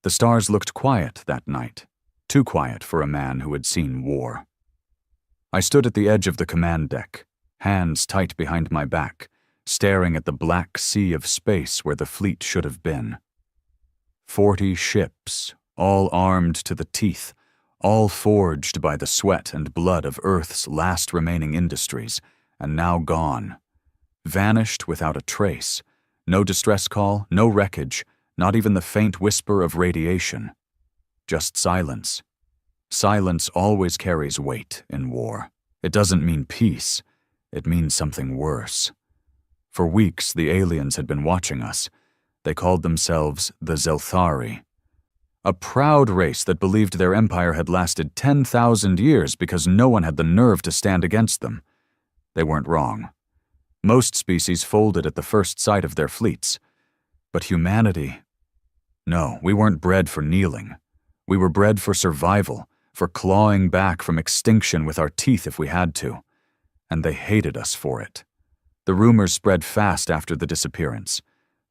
The stars looked quiet that night, too quiet for a man who had seen war. I stood at the edge of the command deck, hands tight behind my back, staring at the black sea of space where the fleet should have been. 40 ships, all armed to the teeth, all forged by the sweat and blood of Earth's last remaining industries, and now gone. Vanished without a trace. No distress call, no wreckage, not even the faint whisper of radiation. Just silence. Silence always carries weight in war. It doesn't mean peace. It means something worse. For weeks, the aliens had been watching us. They called themselves the Zelthari. A proud race that believed their empire had lasted 10,000 years because no one had the nerve to stand against them. They weren't wrong. Most species folded at the first sight of their fleets. But humanity... No, we weren't bred for kneeling. We were bred for survival, for clawing back from extinction with our teeth if we had to. And they hated us for it. The rumors spread fast after the disappearance.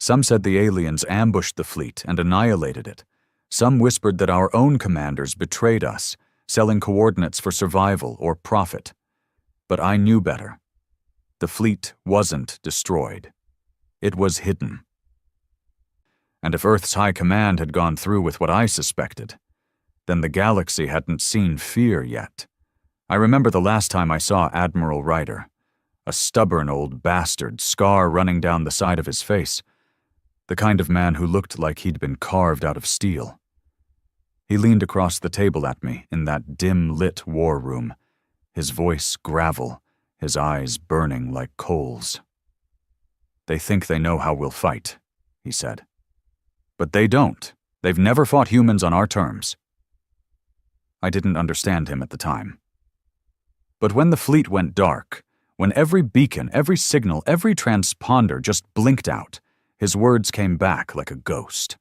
Some said the aliens ambushed the fleet and annihilated it. Some whispered that our own commanders betrayed us, selling coordinates for survival or profit. But I knew better. The fleet wasn't destroyed. It was hidden. And if Earth's high command had gone through with what I suspected, then the galaxy hadn't seen fear yet. I remember the last time I saw Admiral Ryder, a stubborn old bastard, scar running down the side of his face, the kind of man who looked like he'd been carved out of steel. He leaned across the table at me in that dim-lit war room, his voice gravel, his eyes burning like coals. "They think they know how we'll fight," he said. "But they don't. They've never fought humans on our terms." I didn't understand him at the time. But when the fleet went dark, when every beacon, every signal, every transponder just blinked out, his words came back like a ghost.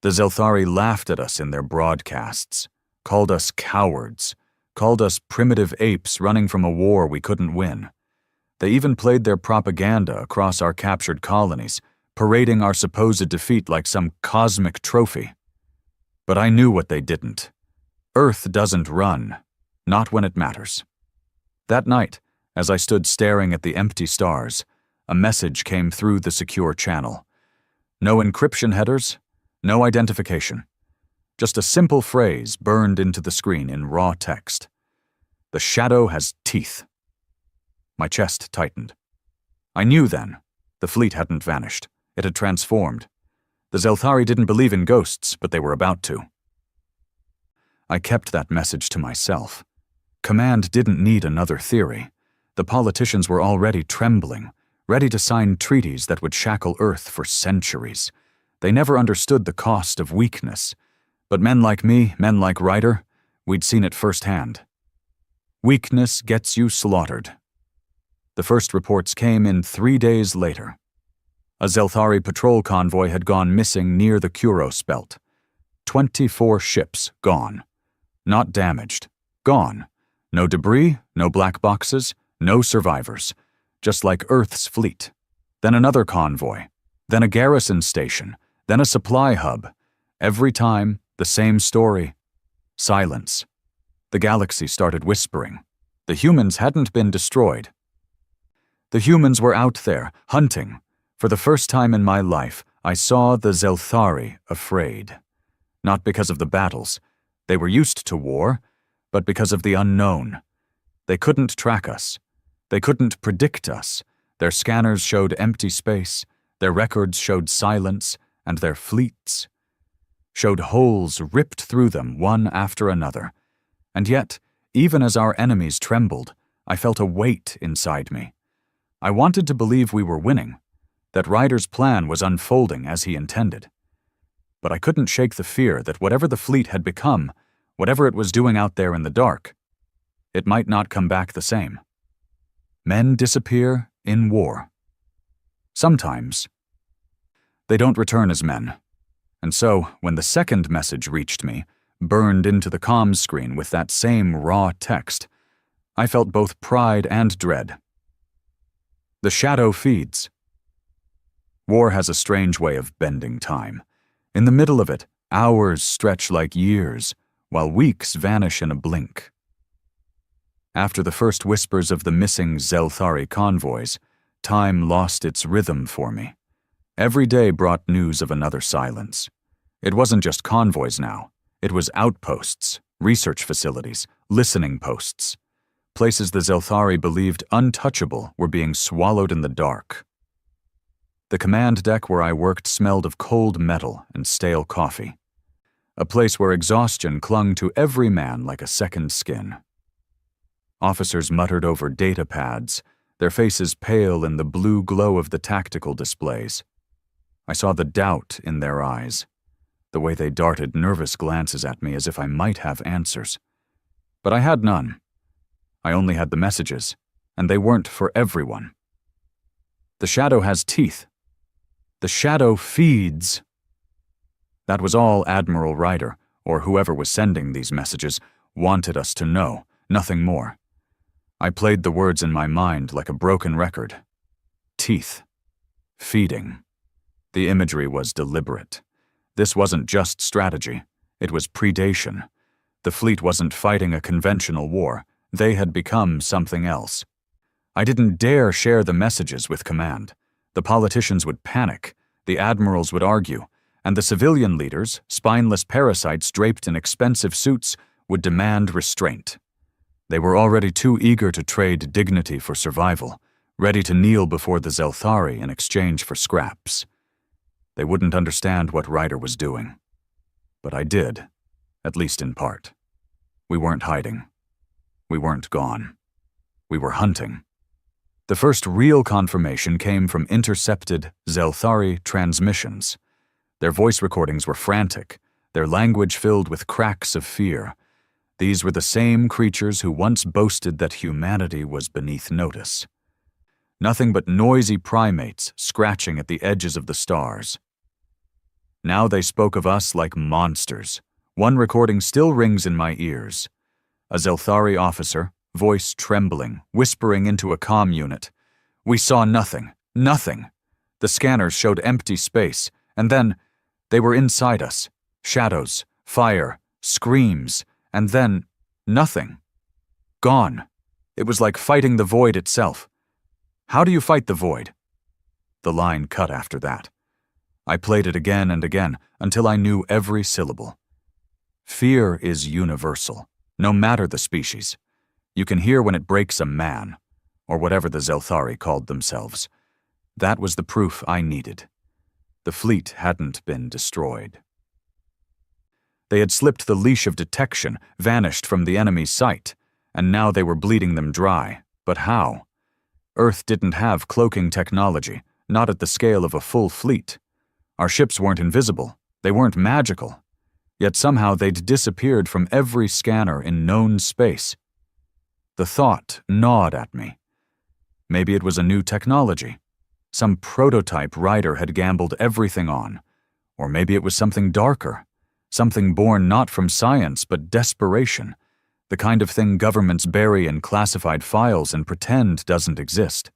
The Zelthari laughed at us in their broadcasts, called us cowards, called us primitive apes running from a war we couldn't win. They even played their propaganda across our captured colonies, parading our supposed defeat like some cosmic trophy. But I knew what they didn't. Earth doesn't run, not when it matters. That night, as I stood staring at the empty stars, a message came through the secure channel. No encryption headers, no identification. Just a simple phrase burned into the screen in raw text. "The shadow has teeth." My chest tightened. I knew then. The fleet hadn't vanished. It had transformed. The Zelthari didn't believe in ghosts, but they were about to. I kept that message to myself. Command didn't need another theory. The politicians were already trembling, ready to sign treaties that would shackle Earth for centuries. They never understood the cost of weakness. But men like me, men like Ryder, we'd seen it firsthand. Weakness gets you slaughtered. The first reports came in 3 days later. A Zelthari patrol convoy had gone missing near the Kuros belt. 24 ships gone. Not damaged. Gone. No debris, no black boxes, no survivors. Just like Earth's fleet. Then another convoy. Then a garrison station. Then a supply hub. Every time, the same story. Silence. The galaxy started whispering. The humans hadn't been destroyed. The humans were out there, hunting. For the first time in my life, I saw the Zelthari afraid. Not because of the battles. They were used to war, but because of the unknown. They couldn't track us. They couldn't predict us. Their scanners showed empty space. Their records showed silence, and their fleets showed holes ripped through them one after another. And yet, even as our enemies trembled, I felt a weight inside me. I wanted to believe we were winning, that Ryder's plan was unfolding as he intended. But I couldn't shake the fear that whatever the fleet had become, whatever it was doing out there in the dark, it might not come back the same. Men disappear in war. Sometimes. They don't return as men. And so, when the second message reached me, burned into the comms screen with that same raw text, I felt both pride and dread. The shadow feeds. War has a strange way of bending time. In the middle of it, hours stretch like years, while weeks vanish in a blink. After the first whispers of the missing Zelthari convoys, time lost its rhythm for me. Every day brought news of another silence. It wasn't just convoys now. It was outposts, research facilities, listening posts. Places the Zelthari believed untouchable were being swallowed in the dark. The command deck where I worked smelled of cold metal and stale coffee. A place where exhaustion clung to every man like a second skin. Officers muttered over data pads, their faces pale in the blue glow of the tactical displays. I saw the doubt in their eyes, the way they darted nervous glances at me as if I might have answers. But I had none. I only had the messages, and they weren't for everyone. The shadow has teeth. The shadow feeds. That was all Admiral Ryder, or whoever was sending these messages, wanted us to know, nothing more. I played the words in my mind like a broken record. Teeth. Feeding. The imagery was deliberate. This wasn't just strategy. It was predation. The fleet wasn't fighting a conventional war. They had become something else. I didn't dare share the messages with command. The politicians would panic, the admirals would argue, and the civilian leaders, spineless parasites draped in expensive suits, would demand restraint. They were already too eager to trade dignity for survival, ready to kneel before the Zelthari in exchange for scraps. They wouldn't understand what Ryder was doing. But I did, at least in part. We weren't hiding. We weren't gone. We were hunting. The first real confirmation came from intercepted Zelthari transmissions. Their voice recordings were frantic, their language filled with cracks of fear. These were the same creatures who once boasted that humanity was beneath notice. Nothing but noisy primates scratching at the edges of the stars. Now they spoke of us like monsters. One recording still rings in my ears. A Zelthari officer, voice trembling, whispering into a comm unit. We saw nothing. Nothing. The scanners showed empty space, and then they were inside us. Shadows, fire, screams, and then nothing. Gone. It was like fighting the void itself. How do you fight the void? The line cut after that. I played it again and again until I knew every syllable. Fear is universal, no matter the species. You can hear when it breaks a man, or whatever the Zelthari called themselves. That was the proof I needed. The fleet hadn't been destroyed. They had slipped the leash of detection, vanished from the enemy's sight, and now they were bleeding them dry. But how? Earth didn't have cloaking technology, not at the scale of a full fleet. Our ships weren't invisible, they weren't magical. Yet somehow they'd disappeared from every scanner in known space. The thought gnawed at me. Maybe it was a new technology. Some prototype Ryder had gambled everything on. Or maybe it was something darker. Something born not from science but desperation. The kind of thing governments bury in classified files and pretend doesn't exist.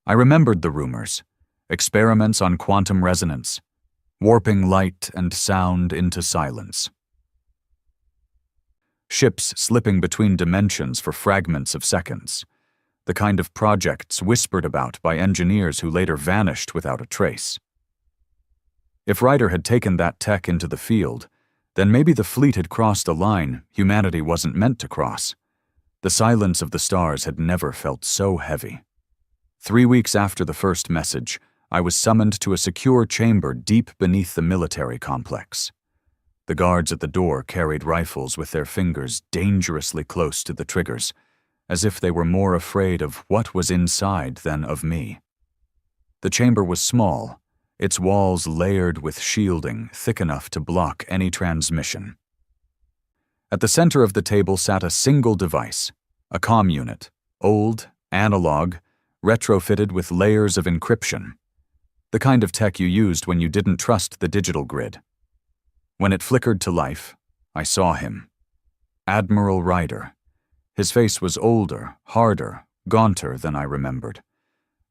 I remembered the rumors. Experiments on quantum resonance. Warping light and sound into silence. Ships slipping between dimensions for fragments of seconds. The kind of projects whispered about by engineers who later vanished without a trace. If Ryder had taken that tech into the field, then maybe the fleet had crossed a line humanity wasn't meant to cross. The silence of the stars had never felt so heavy. 3 weeks after the first message, I was summoned to a secure chamber deep beneath the military complex. The guards at the door carried rifles with their fingers dangerously close to the triggers, as if they were more afraid of what was inside than of me. The chamber was small, its walls layered with shielding thick enough to block any transmission. At the center of the table sat a single device, a comm unit, old, analog, retrofitted with layers of encryption. The kind of tech you used when you didn't trust the digital grid. When it flickered to life, I saw him. Admiral Ryder. His face was older, harder, gaunter than I remembered.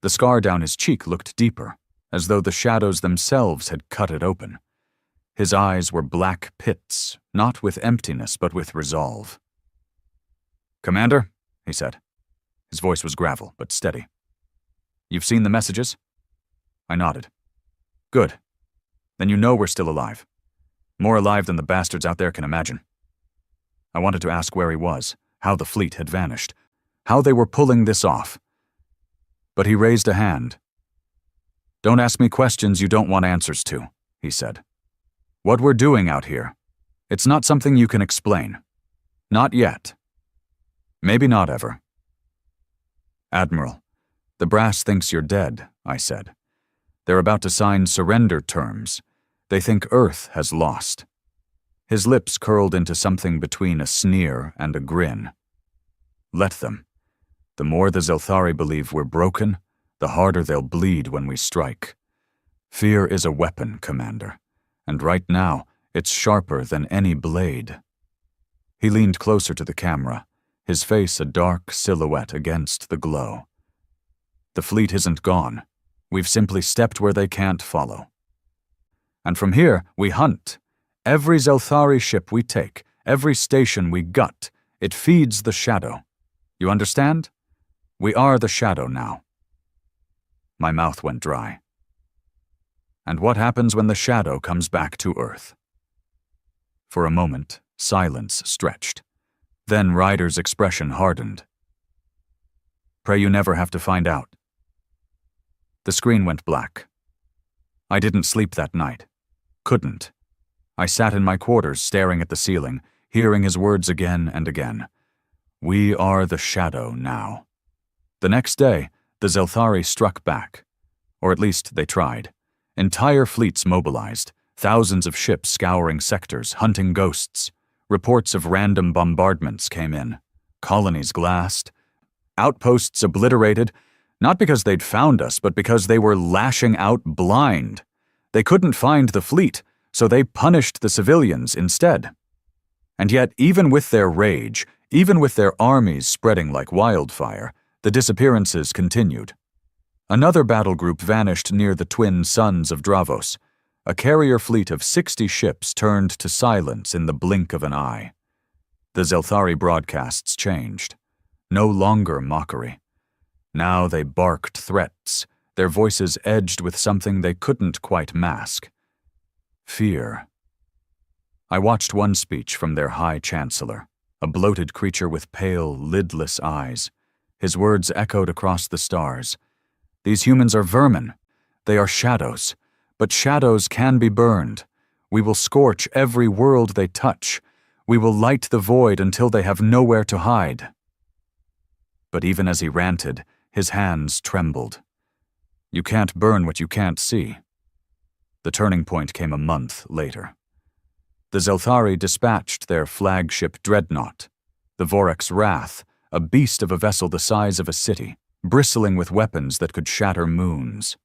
The scar down his cheek looked deeper, as though the shadows themselves had cut it open. His eyes were black pits, not with emptiness but with resolve. "Commander," he said. His voice was gravel, but steady. "You've seen the messages?" I nodded. "Good. Then you know we're still alive. More alive than the bastards out there can imagine." I wanted to ask where he was, how the fleet had vanished, how they were pulling this off. But he raised a hand. "Don't ask me questions you don't want answers to," he said. "What we're doing out here, it's not something you can explain. Not yet. Maybe not ever." "Admiral, the brass thinks you're dead," I said. "They're about to sign surrender terms. They think Earth has lost." His lips curled into something between a sneer and a grin. "Let them. The more the Zelthari believe we're broken, the harder they'll bleed when we strike. Fear is a weapon, Commander, and right now it's sharper than any blade." He leaned closer to the camera, his face a dark silhouette against the glow. "The fleet isn't gone. We've simply stepped where they can't follow. And from here, we hunt. Every Zelthari ship we take, every station we gut, it feeds the shadow. You understand? We are the shadow now." My mouth went dry. "And what happens when the shadow comes back to Earth?" For a moment, silence stretched. Then Ryder's expression hardened. "Pray you never have to find out." The screen went black. I didn't sleep that night. Couldn't. I sat in my quarters staring at the ceiling, hearing his words again and again. We are the shadow now. The next day, the Zelthari struck back. Or at least they tried. Entire fleets mobilized, thousands of ships scouring sectors, hunting ghosts. Reports of random bombardments came in. Colonies glassed. Outposts obliterated, not because they'd found us, but because they were lashing out blind. They couldn't find the fleet, so they punished the civilians instead. And yet, even with their rage, even with their armies spreading like wildfire, the disappearances continued. Another battle group vanished near the twin suns of Dravos. A carrier fleet of 60 ships turned to silence in the blink of an eye. The Zelthari broadcasts changed. No longer mockery. Now they barked threats, their voices edged with something they couldn't quite mask. Fear. I watched one speech from their High Chancellor, a bloated creature with pale, lidless eyes. His words echoed across the stars. "These humans are vermin. They are shadows. But shadows can be burned. We will scorch every world they touch. We will light the void until they have nowhere to hide." But even as he ranted, his hands trembled. You can't burn what you can't see. The turning point came a month later. The Zelthari dispatched their flagship dreadnought, the Vorax Wrath, a beast of a vessel the size of a city, bristling with weapons that could shatter moons.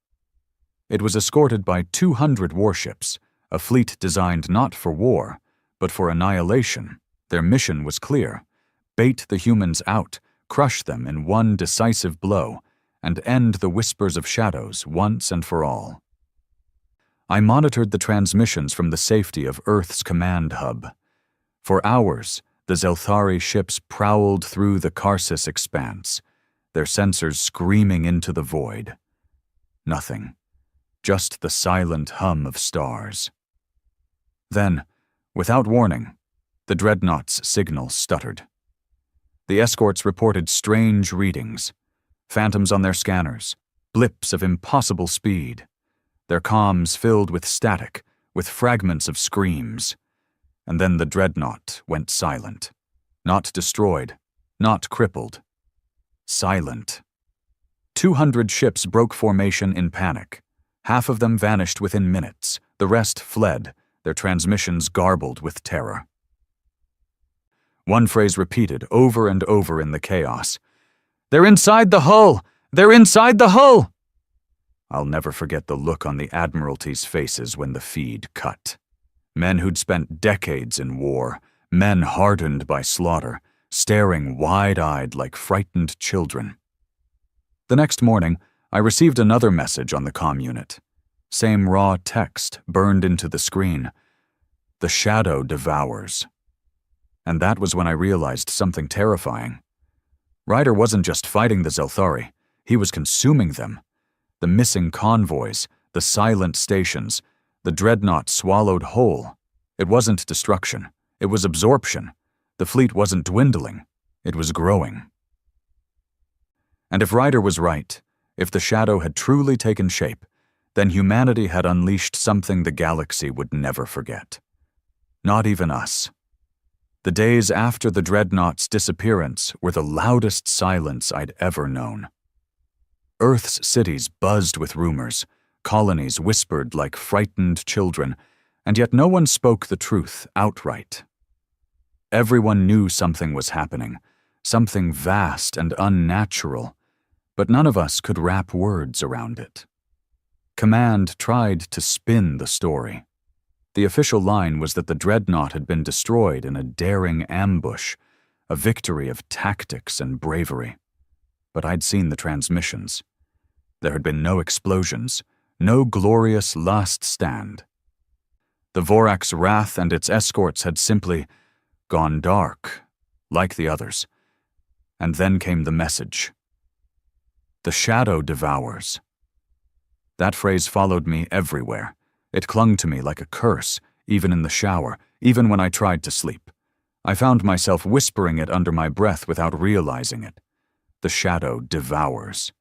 It was escorted by 200 warships, a fleet designed not for war, but for annihilation. Their mission was clear: bait the humans out, crush them in one decisive blow, and end the whispers of shadows once and for all. I monitored the transmissions from the safety of Earth's command hub. For hours, the Zelthari ships prowled through the Karsus expanse, their sensors screaming into the void. Nothing. Just the silent hum of stars. Then, without warning, the dreadnought's signal stuttered. The escorts reported strange readings, phantoms on their scanners, blips of impossible speed. Their comms filled with static, with fragments of screams. And then the dreadnought went silent. Not destroyed, not crippled. Silent. 200 ships broke formation in panic. Half of them vanished within minutes. The rest fled, their transmissions garbled with terror. One phrase repeated over and over in the chaos. "They're inside the hull! They're inside the hull!" I'll never forget the look on the Admiralty's faces when the feed cut. Men who'd spent decades in war, men hardened by slaughter, staring wide-eyed like frightened children. The next morning, I received another message on the comm unit. Same raw text burned into the screen. The shadow devours. And that was when I realized something terrifying. Ryder wasn't just fighting the Zelthari, he was consuming them. The missing convoys, the silent stations, the dreadnought swallowed whole. It wasn't destruction, it was absorption. The fleet wasn't dwindling, it was growing. And if Ryder was right, if the shadow had truly taken shape, then humanity had unleashed something the galaxy would never forget. Not even us. The days after the dreadnought's disappearance were the loudest silence I'd ever known. Earth's cities buzzed with rumors, colonies whispered like frightened children, and yet no one spoke the truth outright. Everyone knew something was happening, something vast and unnatural, but none of us could wrap words around it. Command tried to spin the story. The official line was that the dreadnought had been destroyed in a daring ambush, a victory of tactics and bravery. But I'd seen the transmissions. There had been no explosions, no glorious last stand. The Vorak's wrath and its escorts had simply gone dark, like the others. And then came the message. The shadow devours. That phrase followed me everywhere. It clung to me like a curse, even in the shower, even when I tried to sleep. I found myself whispering it under my breath without realizing it. The shadow devours.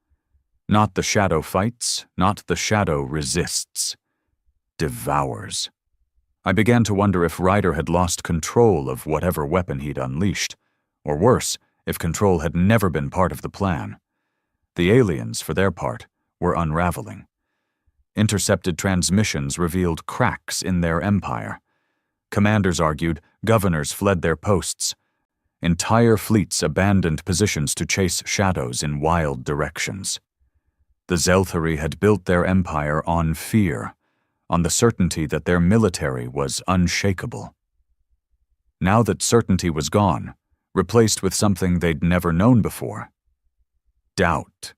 Not the shadow fights, not the shadow resists. Devours. I began to wonder if Ryder had lost control of whatever weapon he'd unleashed, or worse, if control had never been part of the plan. The aliens, for their part, were unraveling. Intercepted transmissions revealed cracks in their empire. Commanders argued, governors fled their posts. Entire fleets abandoned positions to chase shadows in wild directions. The Zelthari had built their empire on fear, on the certainty that their military was unshakable. Now that certainty was gone, replaced with something they'd never known before. Doubt.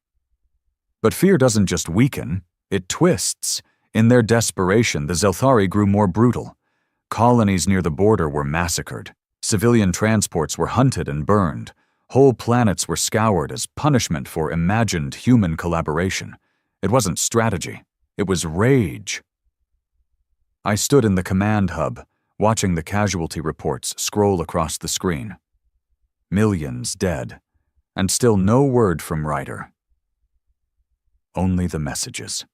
But fear doesn't just weaken, it twists. In their desperation, the Zelthari grew more brutal. Colonies near the border were massacred. Civilian transports were hunted and burned. Whole planets were scoured as punishment for imagined human collaboration. It wasn't strategy, it was rage. I stood in the command hub, watching the casualty reports scroll across the screen. Millions dead, and still no word from Ryder. Only the messages.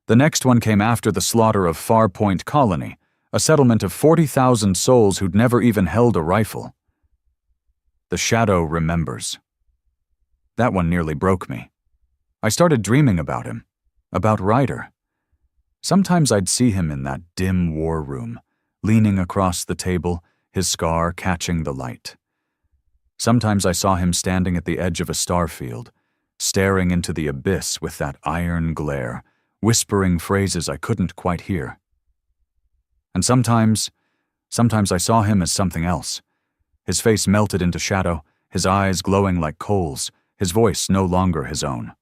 The next one came after the slaughter of Farpoint Colony, a settlement of 40,000 souls who'd never even held a rifle. The shadow remembers. That one nearly broke me. I started dreaming about him, about Ryder. Sometimes I'd see him in that dim war room, leaning across the table, his scar catching the light. Sometimes I saw him standing at the edge of a starfield, staring into the abyss with that iron glare, whispering phrases I couldn't quite hear. And sometimes I saw him as something else. His face melted into shadow, his eyes glowing like coals, his voice no longer his own.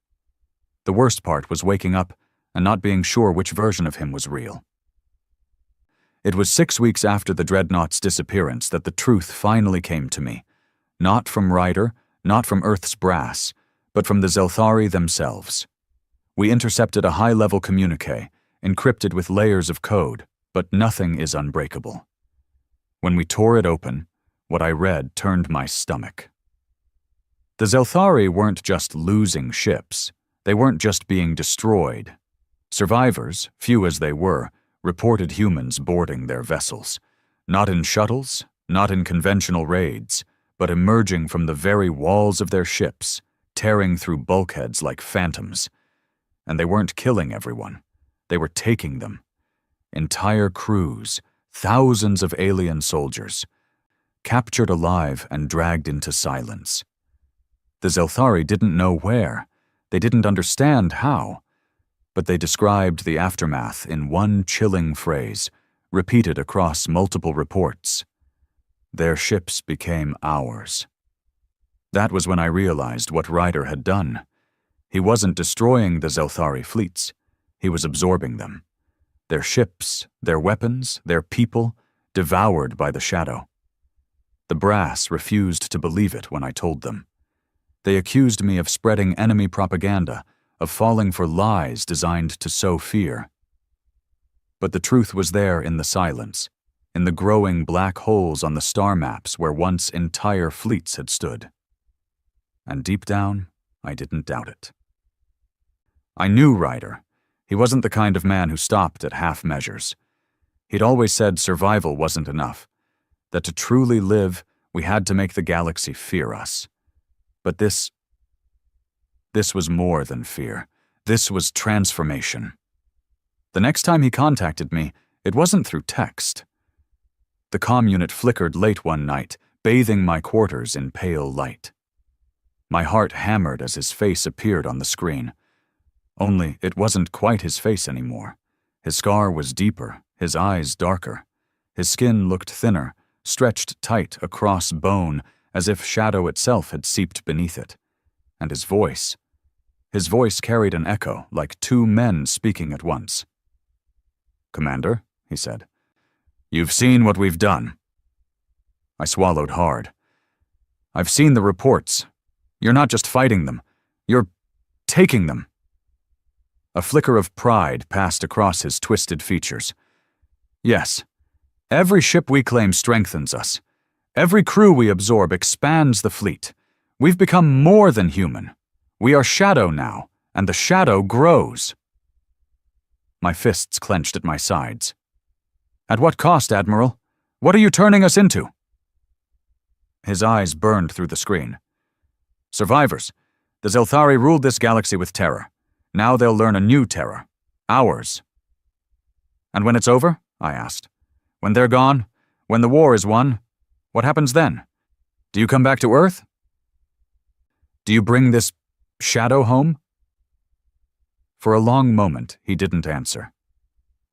The worst part was waking up and not being sure which version of him was real. It was 6 weeks after the dreadnought's disappearance that the truth finally came to me. Not from Ryder, not from Earth's brass, but from the Zelthari themselves. We intercepted a high-level communique, encrypted with layers of code, but nothing is unbreakable. When we tore it open, what I read turned my stomach. The Zelthari weren't just losing ships. They weren't just being destroyed. Survivors, few as they were, reported humans boarding their vessels. Not in shuttles, not in conventional raids, but emerging from the very walls of their ships, tearing through bulkheads like phantoms. And they weren't killing everyone. They were taking them. Entire crews, thousands of alien soldiers, captured alive and dragged into silence. The Zelthari didn't know where. They didn't understand how. But they described the aftermath in one chilling phrase, repeated across multiple reports. Their ships became ours. That was when I realized what Ryder had done. He wasn't destroying the Zelthari fleets. He was absorbing them. Their ships, their weapons, their people, devoured by the shadow. The brass refused to believe it when I told them. They accused me of spreading enemy propaganda, of falling for lies designed to sow fear. But the truth was there in the silence, in the growing black holes on the star maps where once entire fleets had stood. And deep down, I didn't doubt it. I knew Ryder. He wasn't the kind of man who stopped at half measures. He'd always said survival wasn't enough, that to truly live, we had to make the galaxy fear us. But this was more than fear. This was transformation. The next time he contacted me, it wasn't through text. The comm unit flickered late one night, bathing my quarters in pale light. My heart hammered as his face appeared on the screen. Only it wasn't quite his face anymore. His scar was deeper, his eyes darker. His skin looked thinner, stretched tight across bone, as if shadow itself had seeped beneath it. And his voice carried an echo, like two men speaking at once. "Commander," he said, "you've seen what we've done." I swallowed hard. "I've seen the reports. You're not just fighting them. You're taking them." A flicker of pride passed across his twisted features. "Yes, every ship we claim strengthens us. Every crew we absorb expands the fleet. We've become more than human. We are shadow now, and the shadow grows." My fists clenched at my sides. "At what cost, Admiral? What are you turning us into?" His eyes burned through the screen. "Survivors. The Zelthari ruled this galaxy with terror. Now they'll learn a new terror. Ours." "And when it's over?" I asked. "When they're gone? When the war is won? What happens then? Do you come back to Earth? Do you bring this shadow home?" For a long moment, he didn't answer.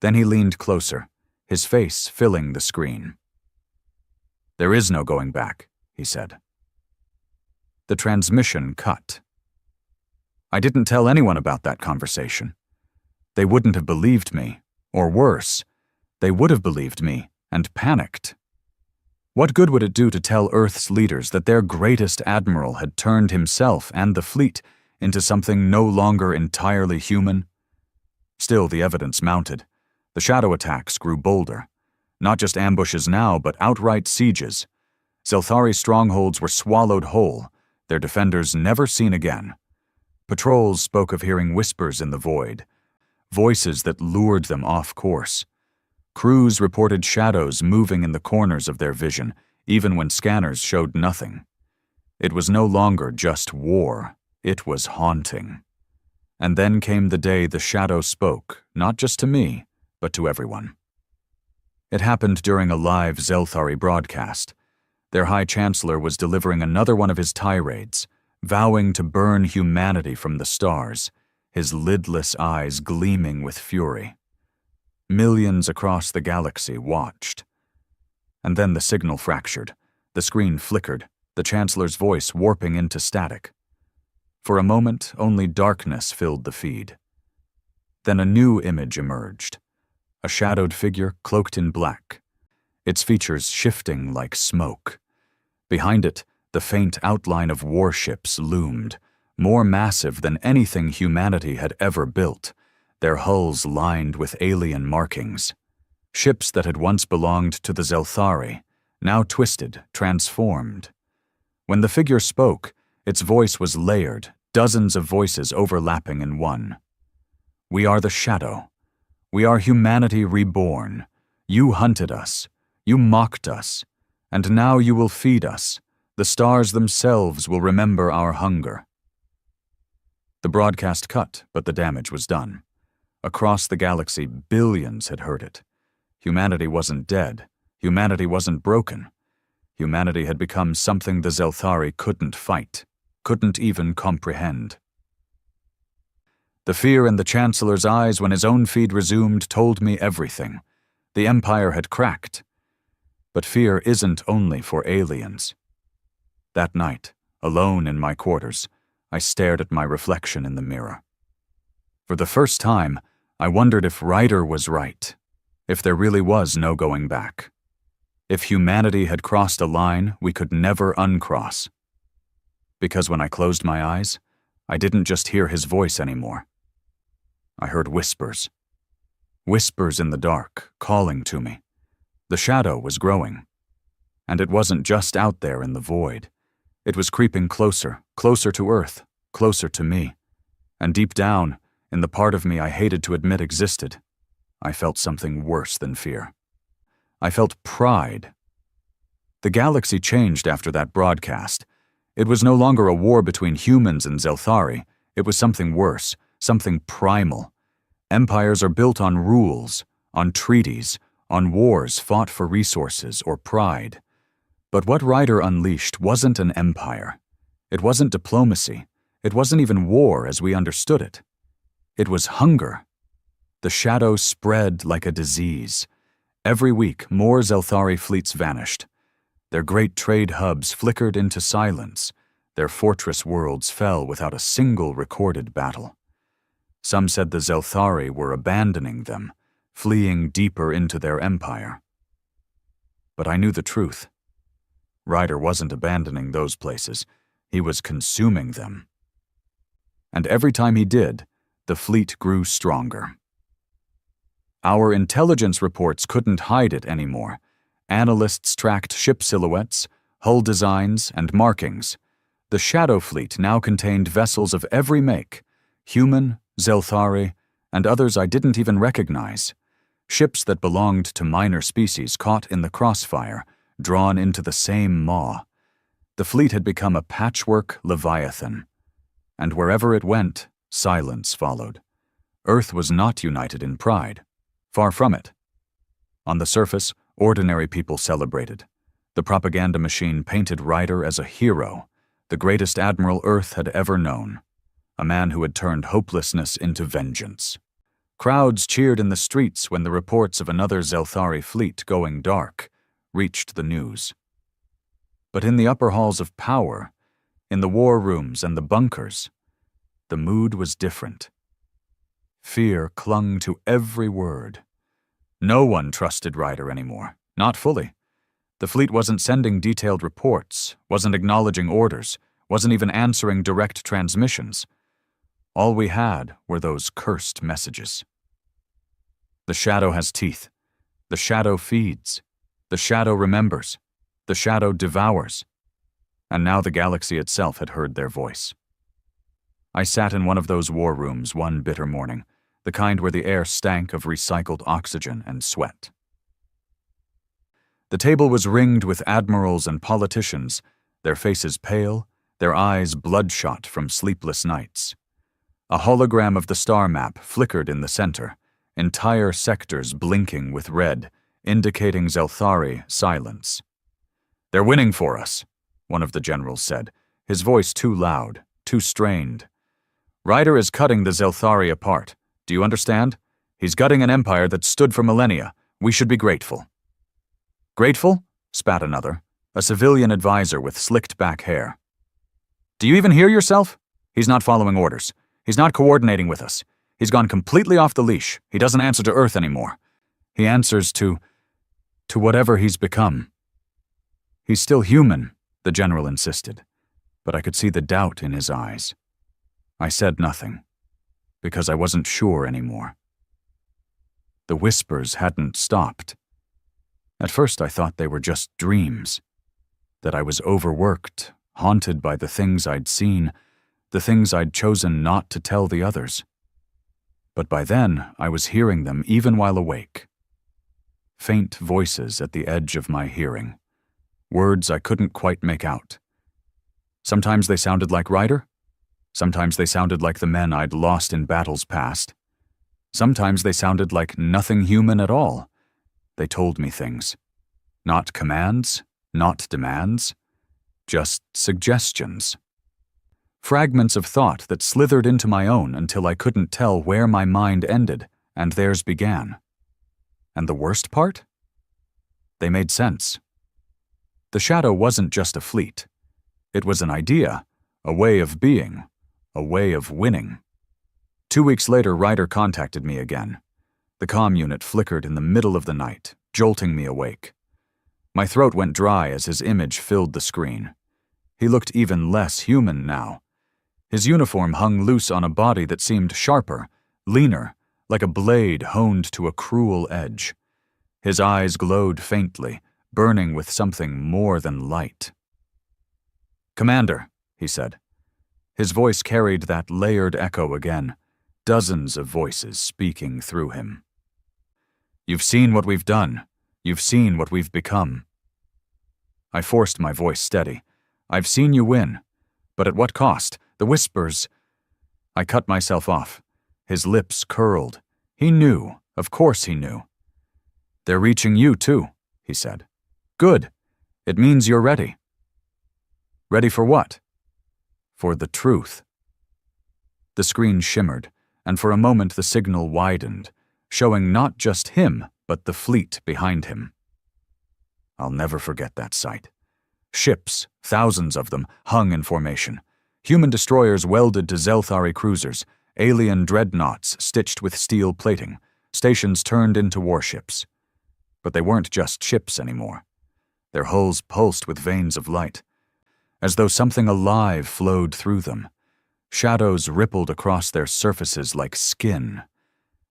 Then he leaned closer, his face filling the screen. "There is no going back," he said. The transmission cut. I didn't tell anyone about that conversation. They wouldn't have believed me, or worse, they would have believed me and panicked. What good would it do to tell Earth's leaders that their greatest admiral had turned himself and the fleet into something no longer entirely human? Still, the evidence mounted. The shadow attacks grew bolder. Not just ambushes now, but outright sieges. Zelthari strongholds were swallowed whole, their defenders never seen again. Patrols spoke of hearing whispers in the void, voices that lured them off course. Crews reported shadows moving in the corners of their vision, even when scanners showed nothing. It was no longer just war, it was haunting. And then came the day the shadow spoke, not just to me, but to everyone. It happened during a live Zelthari broadcast. Their High Chancellor was delivering another one of his tirades, vowing to burn humanity from the stars, his lidless eyes gleaming with fury. Millions across the galaxy watched. And then the signal fractured, the screen flickered, the Chancellor's voice warping into static. For a moment, only darkness filled the feed. Then a new image emerged, a shadowed figure cloaked in black, its features shifting like smoke. Behind it, the faint outline of warships loomed, more massive than anything humanity had ever built, their hulls lined with alien markings. Ships that had once belonged to the Zelthari, now twisted, transformed. When the figure spoke, its voice was layered, dozens of voices overlapping in one. "We are the shadow. We are humanity reborn. You hunted us. You mocked us. And now you will feed us. The stars themselves will remember our hunger." The broadcast cut, but the damage was done. Across the galaxy, billions had heard it. Humanity wasn't dead. Humanity wasn't broken. Humanity had become something the Zelthari couldn't fight, couldn't even comprehend. The fear in the Chancellor's eyes when his own feed resumed told me everything. The Empire had cracked. But fear isn't only for aliens. That night, alone in my quarters, I stared at my reflection in the mirror. For the first time, I wondered if Ryder was right, if there really was no going back, if humanity had crossed a line we could never uncross. Because when I closed my eyes, I didn't just hear his voice anymore. I heard whispers. Whispers in the dark, calling to me. The shadow was growing. And it wasn't just out there in the void. It was creeping closer, closer to Earth, closer to me. And deep down, in the part of me I hated to admit existed, I felt something worse than fear. I felt pride. The galaxy changed after that broadcast. It was no longer a war between humans and Zelthari. It was something worse, something primal. Empires are built on rules, on treaties, on wars fought for resources or pride. But what Ryder unleashed wasn't an empire. It wasn't diplomacy. It wasn't even war as we understood it. It was hunger. The shadow spread like a disease. Every week, more Zelthari fleets vanished. Their great trade hubs flickered into silence. Their fortress worlds fell without a single recorded battle. Some said the Zelthari were abandoning them, fleeing deeper into their empire. But I knew the truth. Ryder wasn't abandoning those places. He was consuming them. And every time he did, the fleet grew stronger. Our intelligence reports couldn't hide it anymore. Analysts tracked ship silhouettes, hull designs, and markings. The Shadow Fleet now contained vessels of every make, human, Zelthari, and others I didn't even recognize. Ships that belonged to minor species caught in the crossfire, drawn into the same maw. The fleet had become a patchwork leviathan. And wherever it went, silence followed. Earth was not united in pride. Far from it. On the surface, ordinary people celebrated. The propaganda machine painted Ryder as a hero, the greatest admiral Earth had ever known, a man who had turned hopelessness into vengeance. Crowds cheered in the streets when the reports of another Zelthari fleet going dark reached the news. But in the upper halls of power, in the war rooms and the bunkers, the mood was different. Fear clung to every word. No one trusted Ryder anymore, not fully. The fleet wasn't sending detailed reports, wasn't acknowledging orders, wasn't even answering direct transmissions. All we had were those cursed messages. The shadow has teeth. The shadow feeds. The shadow remembers. The shadow devours. And now the galaxy itself had heard their voice. I sat in one of those war rooms one bitter morning, the kind where the air stank of recycled oxygen and sweat. The table was ringed with admirals and politicians, their faces pale, their eyes bloodshot from sleepless nights. A hologram of the star map flickered in the center, entire sectors blinking with red, indicating Zelthari silence. "They're winning for us," one of the generals said, his voice too loud, too strained. "Ryder is cutting the Zelthari apart. Do you understand? He's gutting an empire that stood for millennia. We should be grateful." "Grateful?" spat another, a civilian advisor with slicked-back hair. "Do you even hear yourself? He's not following orders. He's not coordinating with us. He's gone completely off the leash. He doesn't answer to Earth anymore. He answers to whatever he's become." "He's still human," the general insisted, but I could see the doubt in his eyes. I said nothing, because I wasn't sure anymore. The whispers hadn't stopped. At first I thought they were just dreams, that I was overworked, haunted by the things I'd seen, the things I'd chosen not to tell the others. But by then I was hearing them even while awake. Faint voices at the edge of my hearing, words I couldn't quite make out. Sometimes they sounded like Ryder. Sometimes they sounded like the men I'd lost in battles past. Sometimes they sounded like nothing human at all. They told me things. Not commands, not demands, just suggestions. Fragments of thought that slithered into my own until I couldn't tell where my mind ended and theirs began. And the worst part? They made sense. The shadow wasn't just a fleet. It was an idea, a way of being, a way of winning. 2 weeks later, Ryder contacted me again. The comm unit flickered in the middle of the night, jolting me awake. My throat went dry as his image filled the screen. He looked even less human now. His uniform hung loose on a body that seemed sharper, leaner, like a blade honed to a cruel edge. His eyes glowed faintly, burning with something more than light. "Commander," he said. His voice carried that layered echo again, dozens of voices speaking through him. "You've seen what we've done. You've seen what we've become." I forced my voice steady. "I've seen you win. But at what cost? The whispers—" I cut myself off. His lips curled. He knew. Of course he knew. "They're reaching you too," he said. "Good. It means you're ready." "Ready for what?" "For the truth." The screen shimmered, and for a moment the signal widened, showing not just him, but the fleet behind him. I'll never forget that sight. Ships, thousands of them, hung in formation. Human destroyers welded to Zelthari cruisers, alien dreadnoughts stitched with steel plating, stations turned into warships. But they weren't just ships anymore. Their hulls pulsed with veins of light, as though something alive flowed through them. Shadows rippled across their surfaces like skin.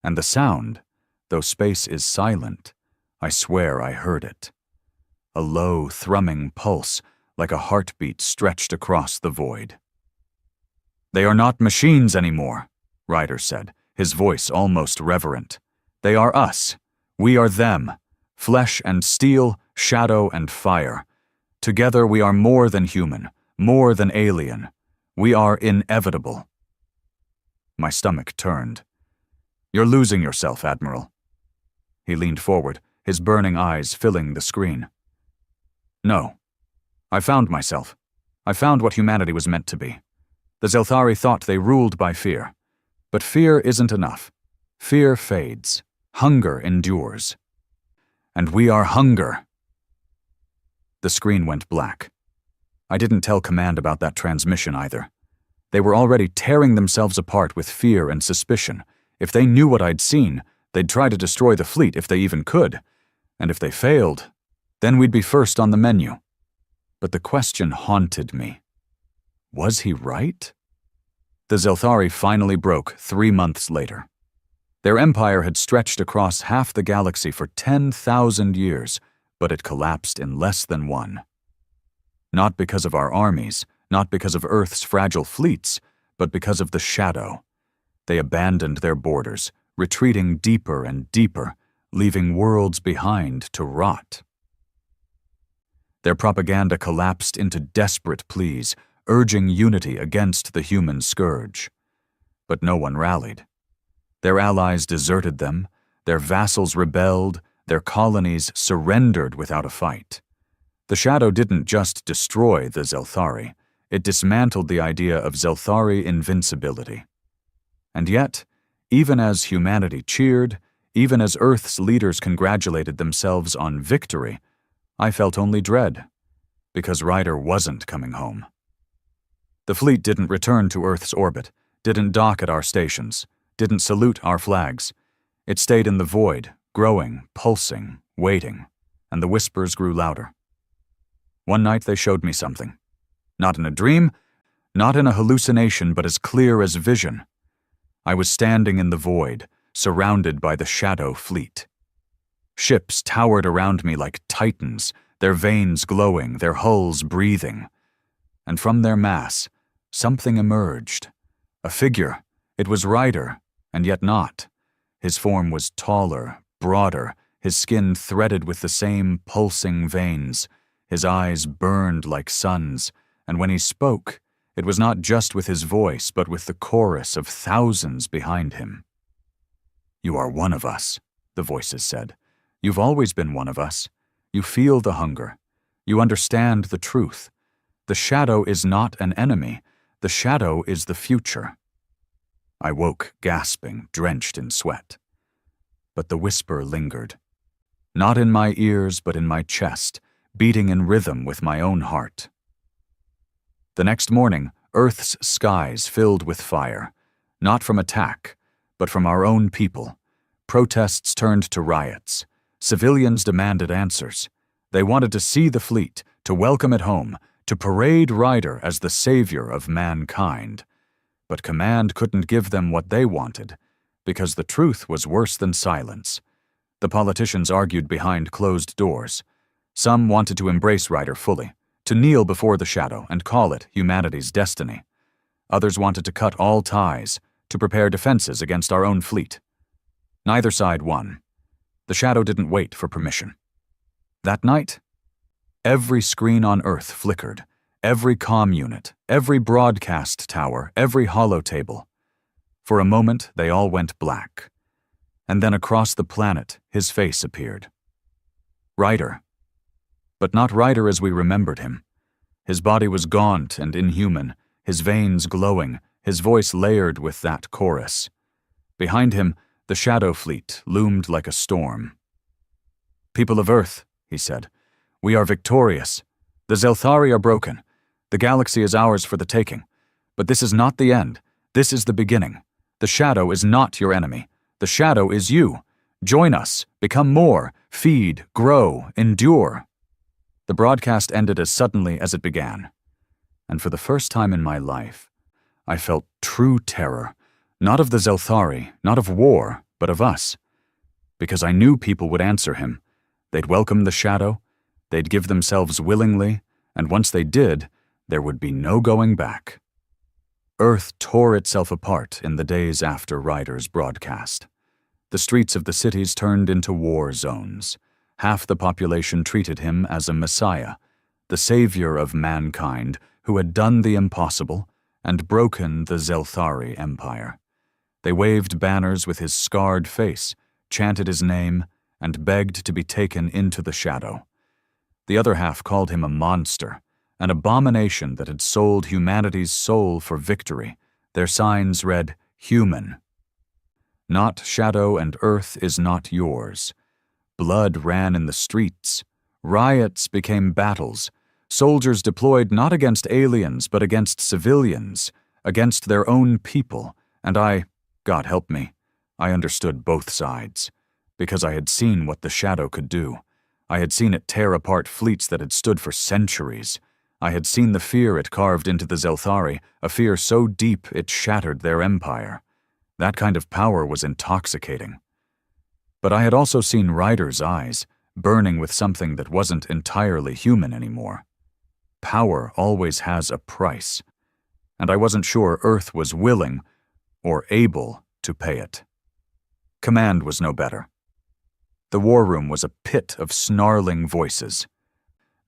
And the sound, though space is silent, I swear I heard it. A low, thrumming pulse, like a heartbeat stretched across the void. "They are not machines anymore," Ryder said, his voice almost reverent. "They are us. We are them. Flesh and steel, shadow and fire. Together we are more than human, more than alien. We are inevitable." My stomach turned. "You're losing yourself, Admiral." He leaned forward, his burning eyes filling the screen. "No. I found myself. I found what humanity was meant to be. The Zelthari thought they ruled by fear. But fear isn't enough. Fear fades. Hunger endures. And we are hunger." The screen went black. I didn't tell Command about that transmission either. They were already tearing themselves apart with fear and suspicion. If they knew what I'd seen, they'd try to destroy the fleet if they even could. And if they failed, then we'd be first on the menu. But the question haunted me. Was he right? The Zelthari finally broke 3 months later. Their empire had stretched across half the galaxy for 10,000 years, but it collapsed in less than one. Not because of our armies, not because of Earth's fragile fleets, but because of the shadow. They abandoned their borders, retreating deeper and deeper, leaving worlds behind to rot. Their propaganda collapsed into desperate pleas, urging unity against the human scourge. But no one rallied. Their allies deserted them, their vassals rebelled, their colonies surrendered without a fight. The shadow didn't just destroy the Zelthari, it dismantled the idea of Zelthari invincibility. And yet, even as humanity cheered, even as Earth's leaders congratulated themselves on victory, I felt only dread, because Ryder wasn't coming home. The fleet didn't return to Earth's orbit, didn't dock at our stations, didn't salute our flags. It stayed in the void, growing, pulsing, waiting, and the whispers grew louder. One night they showed me something. Not in a dream, not in a hallucination, but as clear as vision. I was standing in the void, surrounded by the shadow fleet. Ships towered around me like titans, their veins glowing, their hulls breathing. And from their mass, something emerged. A figure. It was Ryder, and yet not. His form was taller, broader, his skin threaded with the same pulsing veins. His eyes burned like suns, and when he spoke, it was not just with his voice, but with the chorus of thousands behind him. "You are one of us," the voices said. "You've always been one of us. You feel the hunger. You understand the truth. The shadow is not an enemy. The shadow is the future." I woke, gasping, drenched in sweat. But the whisper lingered. Not in my ears, but in my chest, beating in rhythm with my own heart. The next morning, Earth's skies filled with fire. not from attack, but from our own people. Protests turned to riots. Civilians demanded answers. They wanted to see the fleet, to welcome it home, to parade Ryder as the savior of mankind. But command couldn't give them what they wanted, because the truth was worse than silence. The politicians argued behind closed doors. Some wanted to embrace Ryder fully, to kneel before the shadow and call it humanity's destiny. Others wanted to cut all ties, to prepare defenses against our own fleet. Neither side won. The shadow didn't wait for permission. That night, every screen on Earth flickered, every comm unit, every broadcast tower, every holotable. For a moment, they all went black. And then across the planet, his face appeared. Ryder. But not Ryder as we remembered him. His body was gaunt and inhuman, his veins glowing, his voice layered with that chorus. Behind him, the shadow fleet loomed like a storm. "People of Earth," he said, "we are victorious. The Zelthari are broken. The galaxy is ours for the taking. But this is not the end. This is the beginning. The shadow is not your enemy. The shadow is you. Join us, become more, feed, grow, endure." The broadcast ended as suddenly as it began. And for the first time in my life, I felt true terror, not of the Zelthari, not of war, but of us. Because I knew people would answer him. They'd welcome the shadow, they'd give themselves willingly, and once they did, there would be no going back. Earth tore itself apart in the days after Ryder's broadcast. The streets of the cities turned into war zones. Half the population treated him as a messiah, the savior of mankind who had done the impossible and broken the Zelthari Empire. They waved banners with his scarred face, chanted his name, and begged to be taken into the shadow. The other half called him a monster, an abomination that had sold humanity's soul for victory. Their signs read, "Human." Not shadow and earth is not yours. Blood ran in the streets. Riots became battles. Soldiers deployed not against aliens, but against civilians, against their own people, and I, God help me, I understood both sides, because I had seen what the shadow could do. I had seen it tear apart fleets that had stood for centuries. I had seen the fear it carved into the Zelthari, a fear so deep it shattered their empire. That kind of power was intoxicating. But I had also seen Ryder's eyes, burning with something that wasn't entirely human anymore. Power always has a price, and I wasn't sure Earth was willing or able to pay it. Command was no better. The war room was a pit of snarling voices.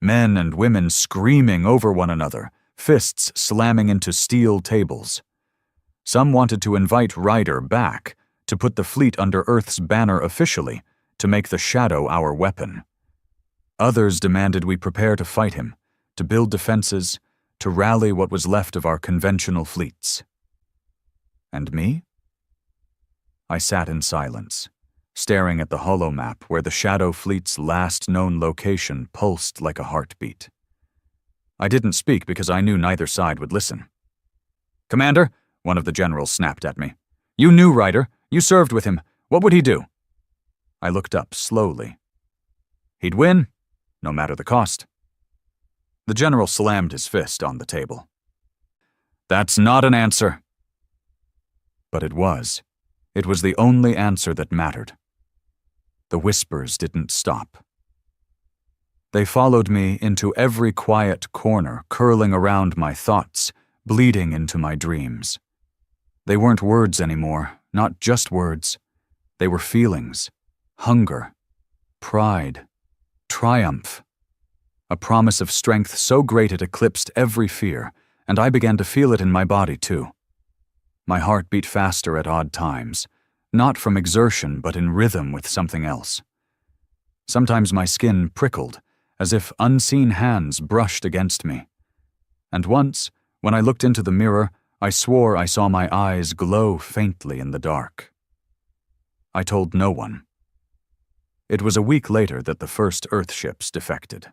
Men and women screaming over one another, fists slamming into steel tables. Some wanted to invite Ryder back, to put the fleet under Earth's banner officially, to make the shadow our weapon. Others demanded we prepare to fight him, to build defenses, to rally what was left of our conventional fleets. And me? I sat in silence, staring at the holomap where the shadow fleet's last known location pulsed like a heartbeat. I didn't speak because I knew neither side would listen. "Commander," one of the generals snapped at me. "You knew Ryder. You served with him. What would he do?" I looked up slowly. "He'd win, no matter the cost." The general slammed his fist on the table. "That's not an answer." But it was. It was the only answer that mattered. The whispers didn't stop. They followed me into every quiet corner, curling around my thoughts, bleeding into my dreams. They weren't words anymore, not just words. They were feelings, hunger, pride, triumph. A promise of strength so great it eclipsed every fear, and I began to feel it in my body too. My heart beat faster at odd times, not from exertion but in rhythm with something else. Sometimes my skin prickled, as if unseen hands brushed against me. And once, when I looked into the mirror, I swore I saw my eyes glow faintly in the dark. I told no one. It was a week later that the first Earthships defected.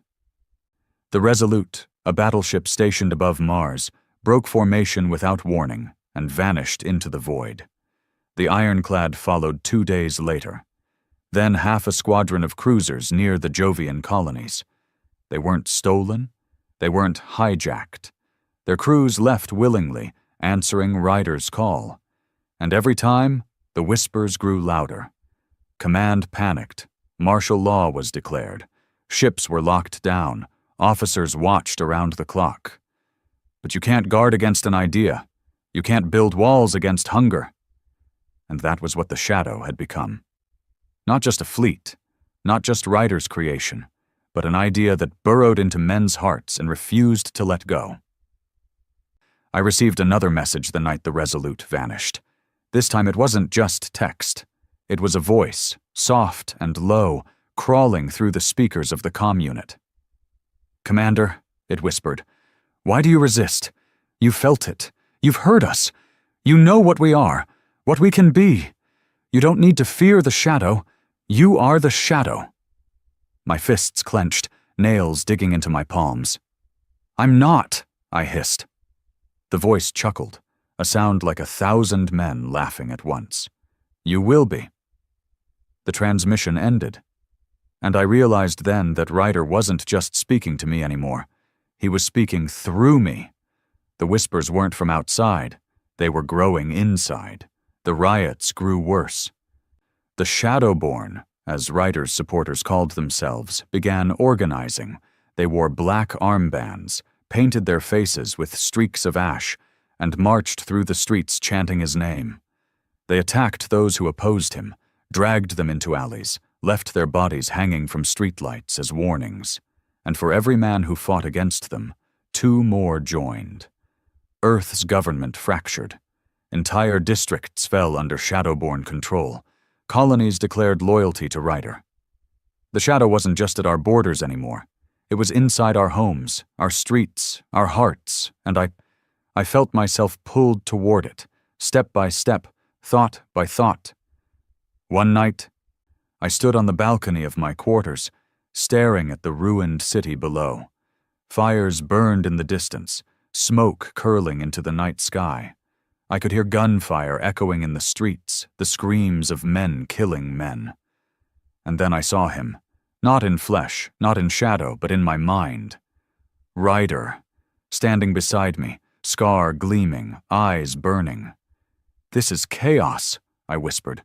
The Resolute, a battleship stationed above Mars, broke formation without warning and vanished into the void. The ironclad followed 2 days later. Then half a squadron of cruisers near the Jovian colonies. They weren't stolen. They weren't hijacked. Their crews left willingly, answering Ryder's call. And every time, the whispers grew louder. Command panicked. Martial law was declared. Ships were locked down. Officers watched around the clock. But you can't guard against an idea. You can't build walls against hunger. And that was what the Shadow had become. Not just a fleet, not just Ryder's creation, but an idea that burrowed into men's hearts and refused to let go. I received another message the night the Resolute vanished. This time it wasn't just text. It was a voice, soft and low, crawling through the speakers of the comm unit. "Commander," it whispered, "why do you resist? You felt it. You've heard us. You know what we are, what we can be. You don't need to fear the Shadow. You are the Shadow." My fists clenched, nails digging into my palms. "I'm not," I hissed. The voice chuckled, a sound like 1,000 men laughing at once. "You will be." The transmission ended, and I realized then that Ryder wasn't just speaking to me anymore. He was speaking through me. The whispers weren't from outside. They were growing inside. The riots grew worse. The Shadowborn, as Ryder's supporters called themselves, began organizing. They wore black armbands, painted their faces with streaks of ash, and marched through the streets chanting his name. They attacked those who opposed him, dragged them into alleys, left their bodies hanging from streetlights as warnings. And for every man who fought against them, 2 more joined. Earth's government fractured. Entire districts fell under Shadowborn control. Colonies declared loyalty to Ryder. The Shadow wasn't just at our borders anymore. It was inside our homes, our streets, our hearts, and I felt myself pulled toward it, step by step, thought by thought. One night, I stood on the balcony of my quarters, staring at the ruined city below. Fires burned in the distance, smoke curling into the night sky. I could hear gunfire echoing in the streets, the screams of men killing men. And then I saw him, not in flesh, not in shadow, but in my mind. Ryder, standing beside me, scar gleaming, eyes burning. "This is chaos," I whispered.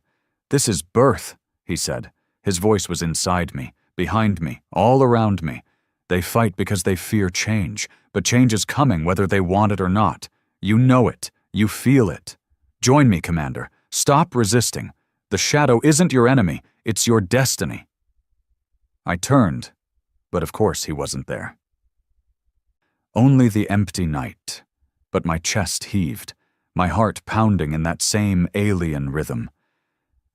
"This is birth," he said. His voice was inside me, behind me, all around me. "They fight because they fear change, but change is coming whether they want it or not. You know it. You feel it. Join me, Commander. Stop resisting. The Shadow isn't your enemy. It's your destiny." I turned, but of course he wasn't there. Only the empty night, but my chest heaved, my heart pounding in that same alien rhythm.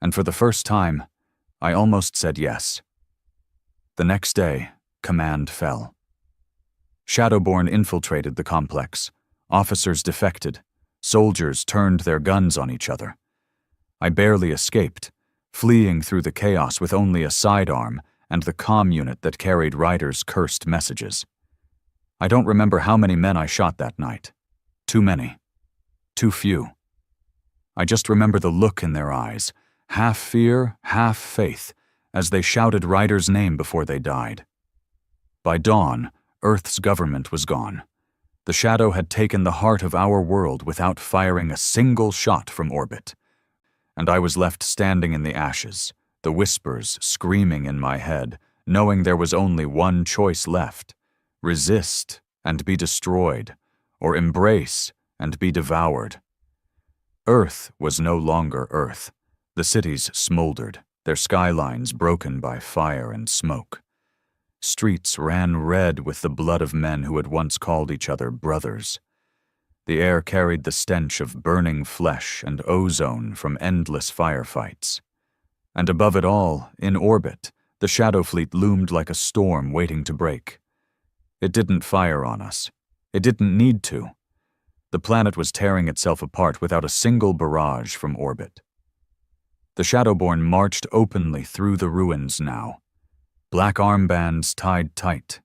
And for the first time, I almost said yes. The next day, command fell. Shadowborn infiltrated the complex. Officers defected. Soldiers turned their guns on each other. I barely escaped, fleeing through the chaos with only a sidearm and the comm unit that carried Ryder's cursed messages. I don't remember how many men I shot that night. Too many. Too few. I just remember the look in their eyes, half fear, half faith, as they shouted Ryder's name before they died. By dawn, Earth's government was gone. The Shadow had taken the heart of our world without firing a single shot from orbit. And I was left standing in the ashes, the whispers screaming in my head, knowing there was only one choice left: resist and be destroyed, or embrace and be devoured. Earth was no longer Earth. The cities smoldered, their skylines broken by fire and smoke. Streets ran red with the blood of men who had once called each other brothers. The air carried the stench of burning flesh and ozone from endless firefights. And above it all, in orbit, the Shadow Fleet loomed like a storm waiting to break. It didn't fire on us. It didn't need to. The planet was tearing itself apart without a single barrage from orbit. The Shadowborn marched openly through the ruins now. Black armbands tied tight.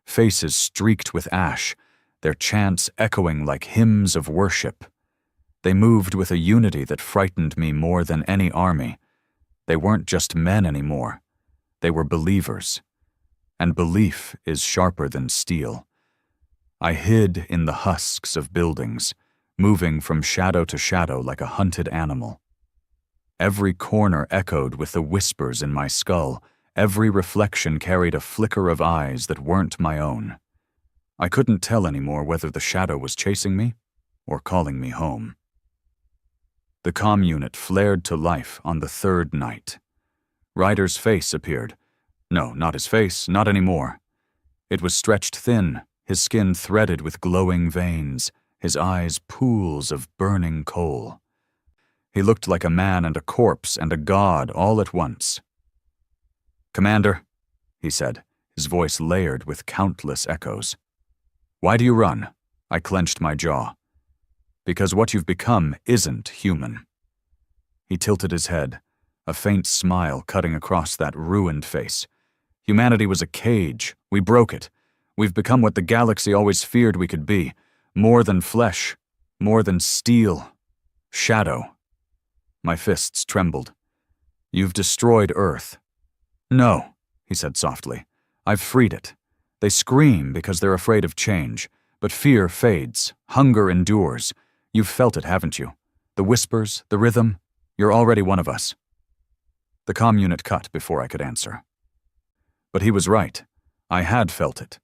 Faces streaked with ash, their chants echoing like hymns of worship. They moved with a unity that frightened me more than any army. They weren't just men anymore. They were believers. And belief is sharper than steel. I hid in the husks of buildings, moving from shadow to shadow like a hunted animal. Every corner echoed with the whispers in my skull. Every reflection carried a flicker of eyes that weren't my own. I couldn't tell anymore whether the shadow was chasing me or calling me home. The comm unit flared to life on the third night. Ryder's face appeared. No, not his face, not anymore. It was stretched thin, his skin threaded with glowing veins, his eyes pools of burning coal. He looked like a man and a corpse and a god all at once. "Commander," he said, his voice layered with countless echoes. "Why do you run?" I clenched my jaw. "Because what you've become isn't human." He tilted his head, a faint smile cutting across that ruined face. "Humanity was a cage. We broke it. We've become what the galaxy always feared we could be. More than flesh. More than steel. Shadow." My fists trembled. "You've destroyed Earth." "No," he said softly. "I've freed it. They scream because they're afraid of change, but fear fades. Hunger endures. You've felt it, haven't you? The whispers, the rhythm. You're already one of us." The comm unit cut before I could answer. But he was right. I had felt it.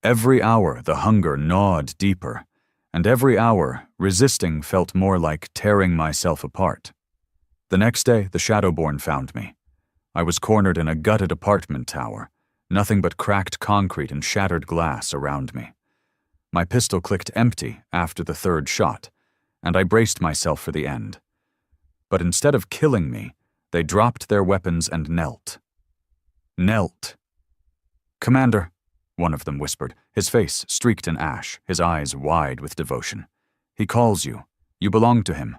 Every hour the hunger gnawed deeper, and every hour resisting felt more like tearing myself apart. The next day, the Shadowborn found me. I was cornered in a gutted apartment tower, nothing but cracked concrete and shattered glass around me. My pistol clicked empty after the third shot, and I braced myself for the end. But instead of killing me, they dropped their weapons and knelt. Knelt. "Commander," one of them whispered, his face streaked in ash, his eyes wide with devotion. "He calls you. You belong to him.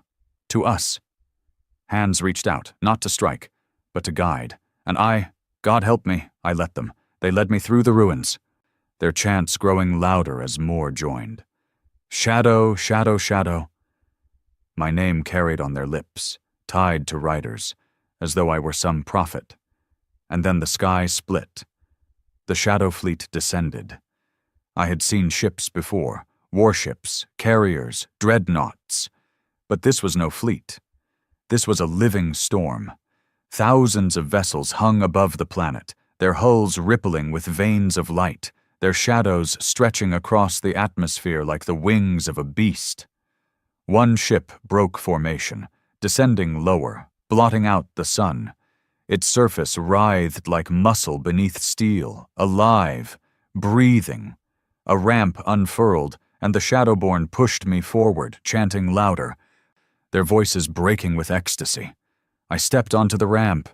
To us." Hands reached out, not to strike, but to guide, and God help me, I let them. They led me through the ruins, their chants growing louder as more joined. "Shadow, shadow, shadow." My name carried on their lips, tied to riders, as though I were some prophet. And then the sky split. The shadow fleet descended. I had seen ships before, warships, carriers, dreadnoughts. But this was no fleet. This was a living storm. Thousands of vessels hung above the planet, their hulls rippling with veins of light, their shadows stretching across the atmosphere like the wings of a beast. One ship broke formation, descending lower, blotting out the sun. Its surface writhed like muscle beneath steel, alive, breathing. A ramp unfurled, and the Shadowborn pushed me forward, chanting louder, their voices breaking with ecstasy. I stepped onto the ramp,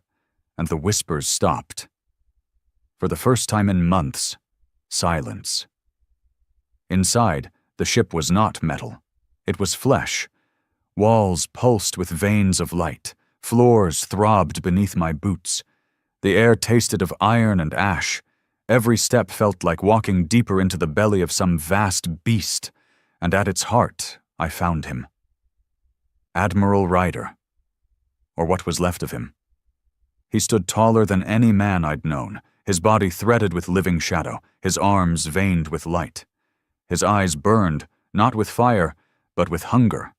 and the whispers stopped. For the first time in months, silence. Inside, the ship was not metal. It was flesh. Walls pulsed with veins of light. Floors throbbed beneath my boots. The air tasted of iron and ash. Every step felt like walking deeper into the belly of some vast beast, and at its heart, I found him. Admiral Ryder, or what was left of him. He stood taller than any man I'd known, his body threaded with living shadow, his arms veined with light. His eyes burned, not with fire, but with hunger.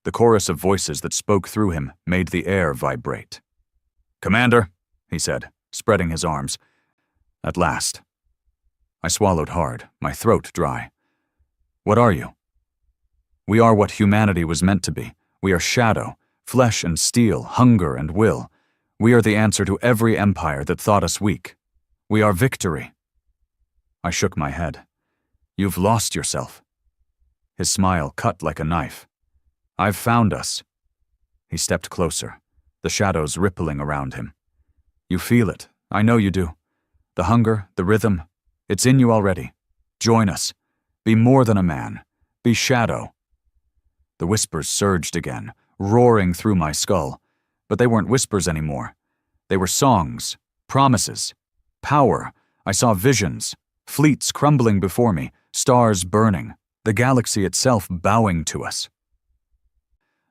The chorus of voices that spoke through him made the air vibrate. "Commander," he said, spreading his arms. At last. I swallowed hard, my throat dry. "What are you?" "We are what humanity was meant to be. We are shadow, flesh and steel, hunger and will. We are the answer to every empire that thought us weak. We are victory." I shook my head. "You've lost yourself." His smile cut like a knife. "I've found us." He stepped closer, the shadows rippling around him. "You feel it. I know you do. The hunger, the rhythm, it's in you already. Join us. Be more than a man. Be shadow." The whispers surged again, roaring through my skull. But they weren't whispers anymore. They were songs, promises, power. I saw visions, fleets crumbling before me, stars burning, the galaxy itself bowing to us.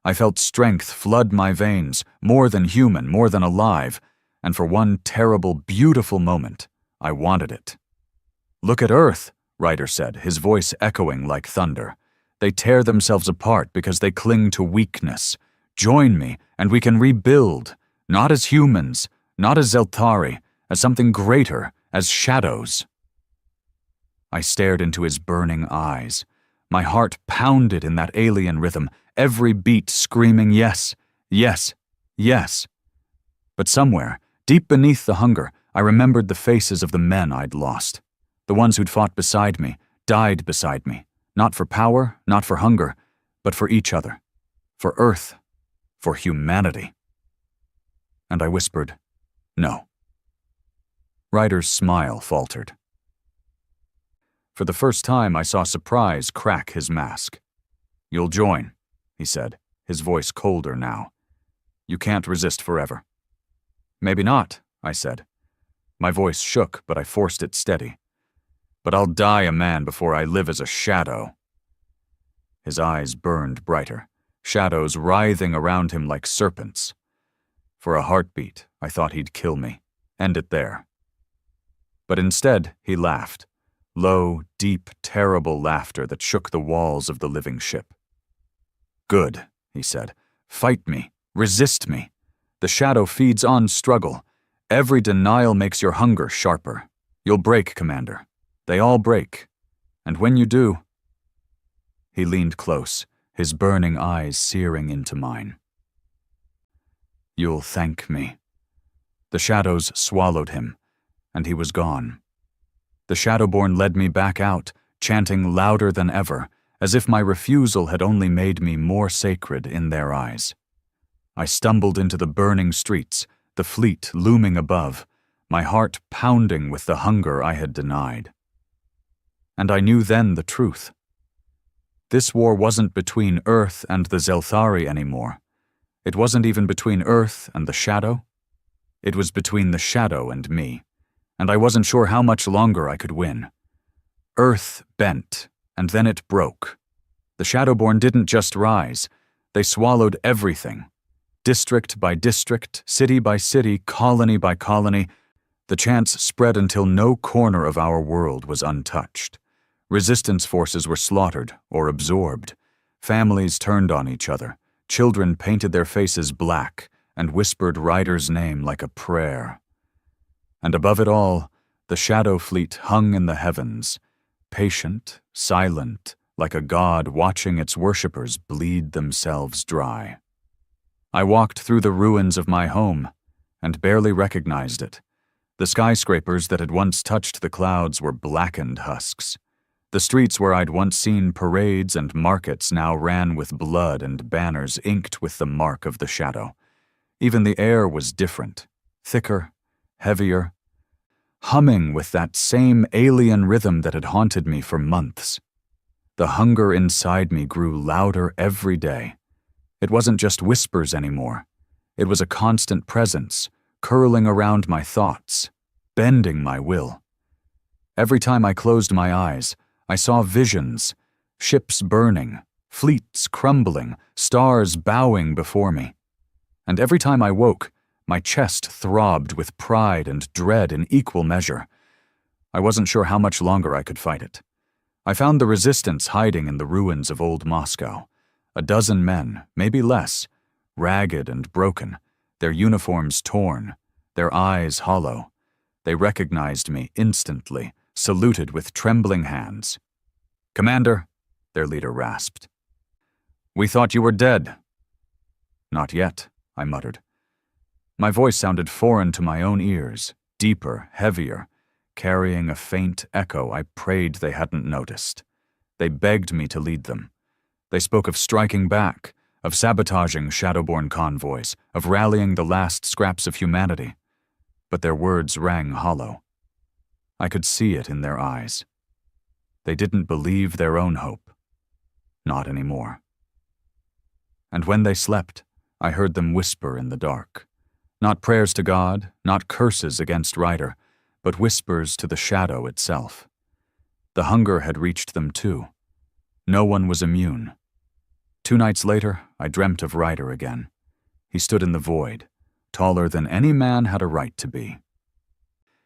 I felt strength flood my veins, more than human, more than alive, and for one terrible, beautiful moment, I wanted it. "Look at Earth," Ryder said, his voice echoing like thunder. "They tear themselves apart because they cling to weakness. Join me, and we can rebuild, not as humans, not as Zeltari, as something greater, as shadows." I stared into his burning eyes. My heart pounded in that alien rhythm, every beat screaming yes, yes, yes. But somewhere, deep beneath the hunger, I remembered the faces of the men I'd lost. The ones who'd fought beside me, died beside me, not for power, not for hunger, but for each other, for Earth, for humanity. And I whispered, "No." Ryder's smile faltered. For the first time, I saw surprise crack his mask. "You'll join," he said, his voice colder now. "You can't resist forever." "Maybe not," I said. My voice shook, but I forced it steady. "But I'll die a man before I live as a shadow." His eyes burned brighter, shadows writhing around him like serpents. For a heartbeat, I thought he'd kill me, end it there. But instead, he laughed. Low, deep, terrible laughter that shook the walls of the living ship. "Good," he said. "Fight me. Resist me. The shadow feeds on struggle. Every denial makes your hunger sharper. You'll break, Commander. They all break. And when you do..." He leaned close, his burning eyes searing into mine. "You'll thank me." The shadows swallowed him, and he was gone. The Shadowborn led me back out, chanting louder than ever, as if my refusal had only made me more sacred in their eyes. I stumbled into the burning streets, the fleet looming above, my heart pounding with the hunger I had denied. And I knew then the truth. This war wasn't between Earth and the Zeltari anymore. It wasn't even between Earth and the Shadow. It was between the Shadow and me, and I wasn't sure how much longer I could win. Earth bent, and then it broke. The Shadowborn didn't just rise, they swallowed everything. District by district, city by city, colony by colony, the chance spread until no corner of our world was untouched. Resistance forces were slaughtered or absorbed. Families turned on each other. Children painted their faces black and whispered Ryder's name like a prayer. And above it all, the Shadow Fleet hung in the heavens, patient, silent, like a god watching its worshippers bleed themselves dry. I walked through the ruins of my home and barely recognized it. The skyscrapers that had once touched the clouds were blackened husks. The streets where I'd once seen parades and markets now ran with blood and banners inked with the mark of the Shadow. Even the air was different, thicker, heavier, humming with that same alien rhythm that had haunted me for months. The hunger inside me grew louder every day. It wasn't just whispers anymore. It was a constant presence, curling around my thoughts, bending my will. Every time I closed my eyes, I saw visions, ships burning, fleets crumbling, stars bowing before me. And every time I woke, my chest throbbed with pride and dread in equal measure. I wasn't sure how much longer I could fight it. I found the resistance hiding in the ruins of old Moscow. A dozen men, maybe less, ragged and broken, their uniforms torn, their eyes hollow. They recognized me instantly, saluted with trembling hands. "Commander," their leader rasped. "We thought you were dead." "Not yet," I muttered. My voice sounded foreign to my own ears, deeper, heavier, carrying a faint echo I prayed they hadn't noticed. They begged me to lead them. They spoke of striking back, of sabotaging Shadowborn convoys, of rallying the last scraps of humanity. But their words rang hollow. I could see it in their eyes. They didn't believe their own hope. Not anymore. And when they slept, I heard them whisper in the dark. Not prayers to God, not curses against Ryder, but whispers to the Shadow itself. The hunger had reached them too. No one was immune. 2 nights later, I dreamt of Ryder again. He stood in the void, taller than any man had a right to be.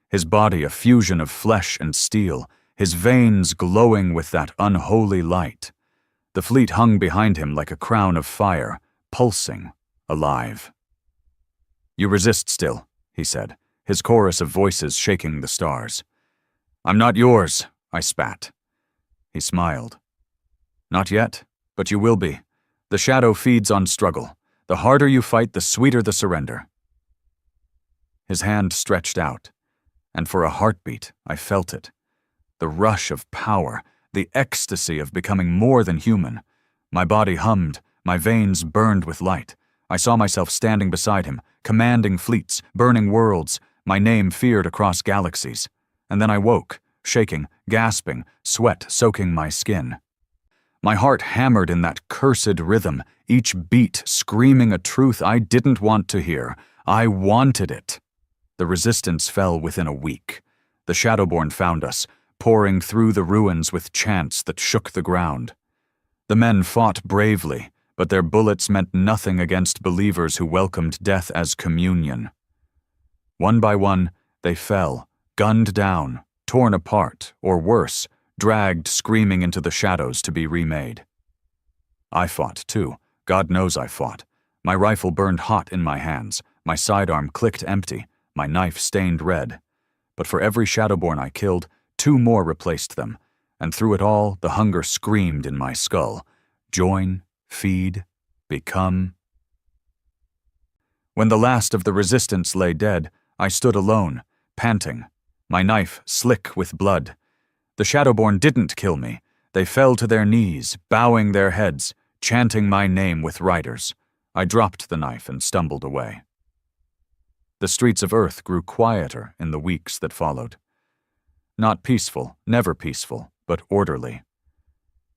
His body a fusion of flesh and steel, his veins glowing with that unholy light. The fleet hung behind him like a crown of fire, pulsing, alive. "You resist still," he said, his chorus of voices shaking the stars. "I'm not yours," I spat. He smiled. "Not yet, but you will be. The shadow feeds on struggle. The harder you fight, the sweeter the surrender." His hand stretched out, and for a heartbeat, I felt it. The rush of power, the ecstasy of becoming more than human. My body hummed, my veins burned with light. I saw myself standing beside him, commanding fleets, burning worlds, my name feared across galaxies. And then I woke, shaking, gasping, sweat soaking my skin. My heart hammered in that cursed rhythm, each beat screaming a truth I didn't want to hear. I wanted it. The resistance fell within a week. The Shadowborn found us, pouring through the ruins with chants that shook the ground. The men fought bravely, but their bullets meant nothing against believers who welcomed death as communion. One by one, they fell, gunned down, torn apart, or worse, dragged screaming into the shadows to be remade. I fought, too. God knows I fought. My rifle burned hot in my hands, my sidearm clicked empty, my knife stained red. But for every Shadowborn I killed, 2 more replaced them, and through it all, the hunger screamed in my skull. Join, feed, become. When the last of the resistance lay dead, I stood alone, panting, my knife slick with blood. The Shadowborn didn't kill me. They fell to their knees, bowing their heads, chanting my name with riders. I dropped the knife and stumbled away. The streets of Earth grew quieter in the weeks that followed. Not peaceful, never peaceful, but orderly.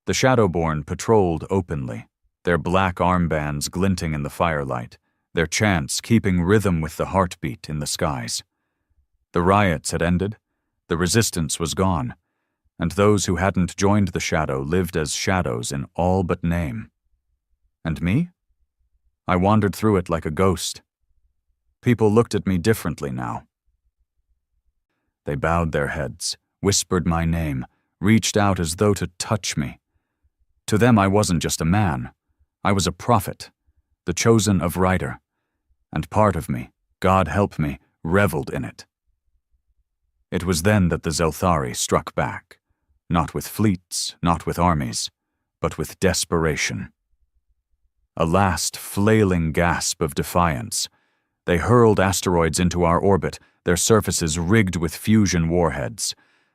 The Shadowborn patrolled openly, their black armbands glinting in the firelight, their chants keeping rhythm with the heartbeat in the skies. The riots had ended, the resistance was gone, and those who hadn't joined the shadow lived as shadows in all but name. And me? I wandered through it like a ghost. People looked at me differently now. They bowed their heads, whispered my name, reached out as though to touch me. To them I wasn't just a man. I was a prophet, the chosen of Ryder. And part of me, God help me, reveled in it. It was then that the Zelthari struck back, not with fleets, not with armies, but with desperation. A last flailing gasp of defiance. They hurled asteroids into our orbit, their surfaces rigged with fusion warheads.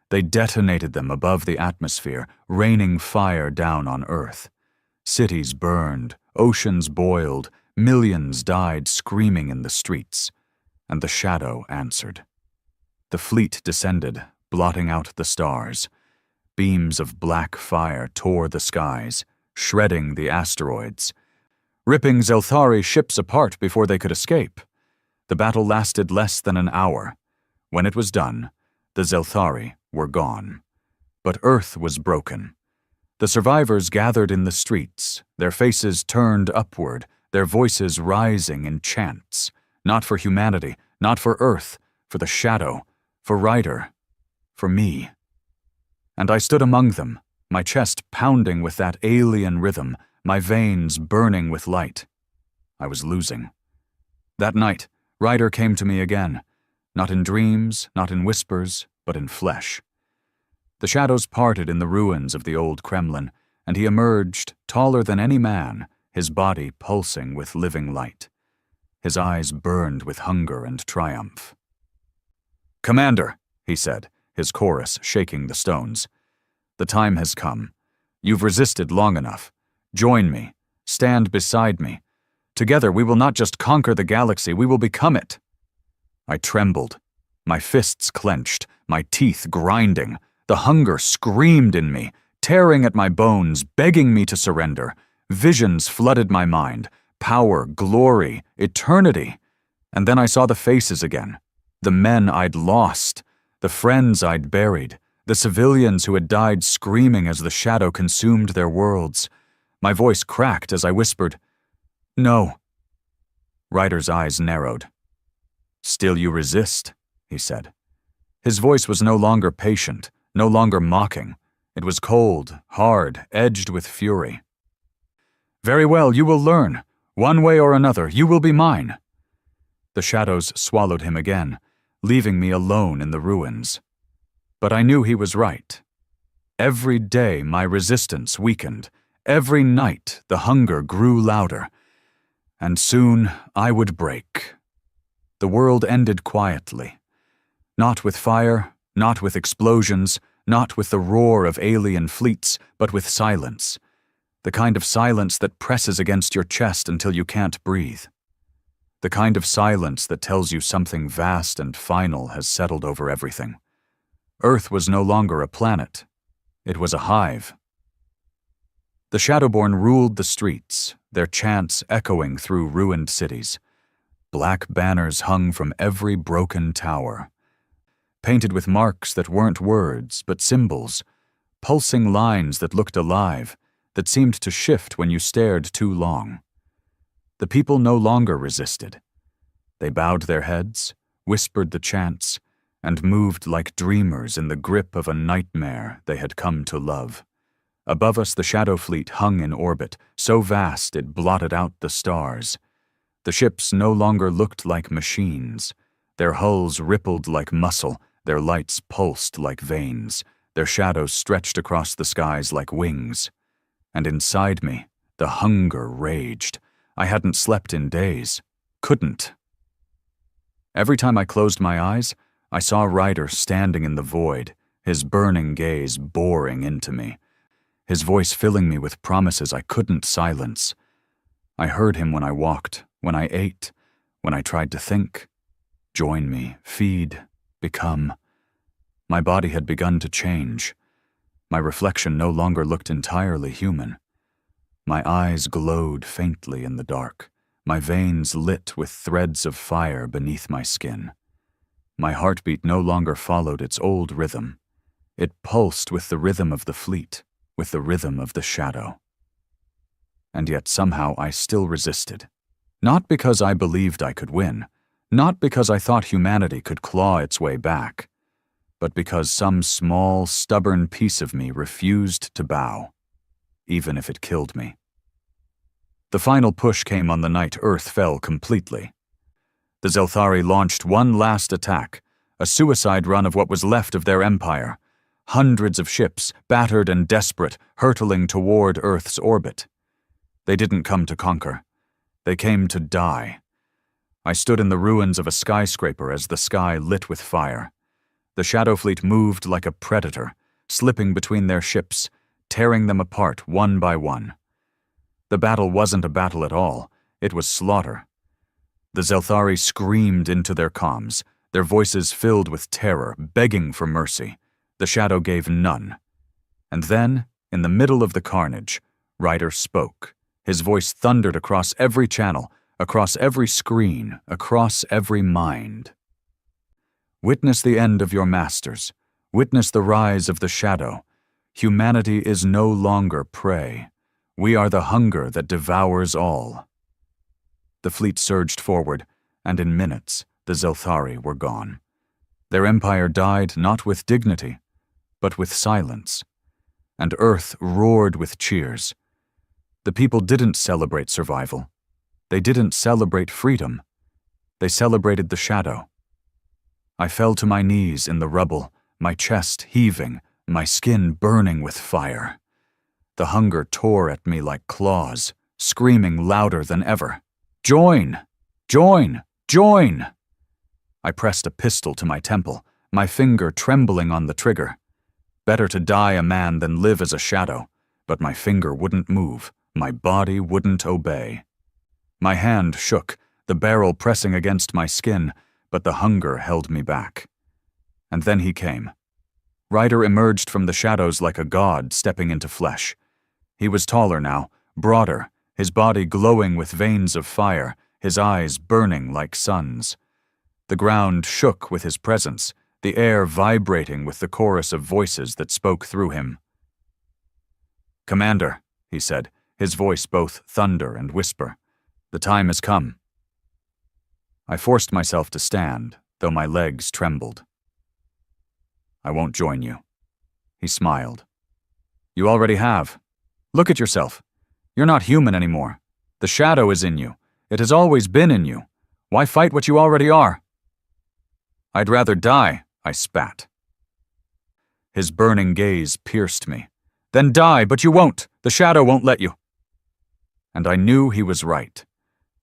They detonated them above the atmosphere, raining fire down on Earth. Cities burned, oceans boiled, millions died screaming in the streets, and the shadow answered. The fleet descended, blotting out the stars. Beams of black fire tore the skies, shredding the asteroids, ripping Zelthari ships apart before they could escape. The battle lasted less than an hour. When it was done, the Zelthari were gone. But Earth was broken. The survivors gathered in the streets, their faces turned upward, their voices rising in chants, not for humanity, not for Earth, for the shadow, for Ryder, for me. And I stood among them, my chest pounding with that alien rhythm, my veins burning with light. I was losing. That night, Ryder came to me again, not in dreams, not in whispers, but in flesh. The shadows parted in the ruins of the old Kremlin, and he emerged, taller than any man, his body pulsing with living light. His eyes burned with hunger and triumph. "Commander," he said, his chorus shaking the stones. "The time has come. You've resisted long enough. Join me. Stand beside me. Together we will not just conquer the galaxy, we will become it." I trembled, my fists clenched, my teeth grinding. The hunger screamed in me, tearing at my bones, begging me to surrender. Visions flooded my mind, power, glory, eternity. And then I saw the faces again, the men I'd lost, the friends I'd buried, the civilians who had died screaming as the shadow consumed their worlds. My voice cracked as I whispered, "No." Ryder's eyes narrowed. "Still you resist," he said. His voice was no longer patient, no longer mocking. It was cold, hard, edged with fury. "Very well, you will learn. One way or another, you will be mine." The shadows swallowed him again, leaving me alone in the ruins. But I knew he was right. Every day my resistance weakened. Every night the hunger grew louder. And soon I would break. The world ended quietly. Not with fire, not with explosions, not with the roar of alien fleets, but with silence. The kind of silence that presses against your chest until you can't breathe. The kind of silence that tells you something vast and final has settled over everything. Earth was no longer a planet. It was a hive. The Shadowborn ruled the streets, their chants echoing through ruined cities. Black banners hung from every broken tower, painted with marks that weren't words but symbols, pulsing lines that looked alive, that seemed to shift when you stared too long. The people no longer resisted. They bowed their heads, whispered the chants, and moved like dreamers in the grip of a nightmare they had come to love. Above us the Shadow Fleet hung in orbit, so vast it blotted out the stars. The ships no longer looked like machines. Their hulls rippled like muscle, their lights pulsed like veins, their shadows stretched across the skies like wings. And inside me, the hunger raged. I hadn't slept in days. Couldn't. Every time I closed my eyes, I saw Ryder standing in the void, his burning gaze boring into me, his voice filling me with promises I couldn't silence. I heard him when I walked, when I ate, when I tried to think. Join me, feed, become. My body had begun to change. My reflection no longer looked entirely human. My eyes glowed faintly in the dark, my veins lit with threads of fire beneath my skin. My heartbeat no longer followed its old rhythm. It pulsed with the rhythm of the fleet, with the rhythm of the shadow. And yet somehow I still resisted. Not because I believed I could win, not because I thought humanity could claw its way back, but because some small, stubborn piece of me refused to bow, even if it killed me. The final push came on the night Earth fell completely. The Zelthari launched one last attack, a suicide run of what was left of their empire. Hundreds of ships, battered and desperate, hurtling toward Earth's orbit. They didn't come to conquer. They came to die. I stood in the ruins of a skyscraper as the sky lit with fire. The Shadow Fleet moved like a predator, slipping between their ships, tearing them apart one by one. The battle wasn't a battle at all. It was slaughter. The Zelthari screamed into their comms, their voices filled with terror, begging for mercy. The shadow gave none. And then, in the middle of the carnage, Ryder spoke. His voice thundered across every channel, across every screen, across every mind. Witness the end of your masters. Witness the rise of the shadow. Humanity is no longer prey. We are the hunger that devours all. The fleet surged forward, and in minutes, the Zelthari were gone. Their empire died not with dignity, but with silence. And Earth roared with cheers. The people didn't celebrate survival. They didn't celebrate freedom. They celebrated the shadow. I fell to my knees in the rubble, my chest heaving, my skin burning with fire. The hunger tore at me like claws, screaming louder than ever. "Join! Join! Join!" I pressed a pistol to my temple, my finger trembling on the trigger. Better to die a man than live as a shadow, but my finger wouldn't move, my body wouldn't obey. My hand shook, the barrel pressing against my skin, but the hunger held me back. And then he came. Ryder emerged from the shadows like a god stepping into flesh. He was taller now, broader, his body glowing with veins of fire, his eyes burning like suns. The ground shook with his presence, the air vibrating with the chorus of voices that spoke through him. "Commander," he said, his voice both thunder and whisper. "The time has come." I forced myself to stand, though my legs trembled. "I won't join you." He smiled. "You already have. Look at yourself. You're not human anymore. The shadow is in you. It has always been in you. Why fight what you already are?" "I'd rather die," I spat. His burning gaze pierced me. "Then die, but you won't. The shadow won't let you." And I knew he was right.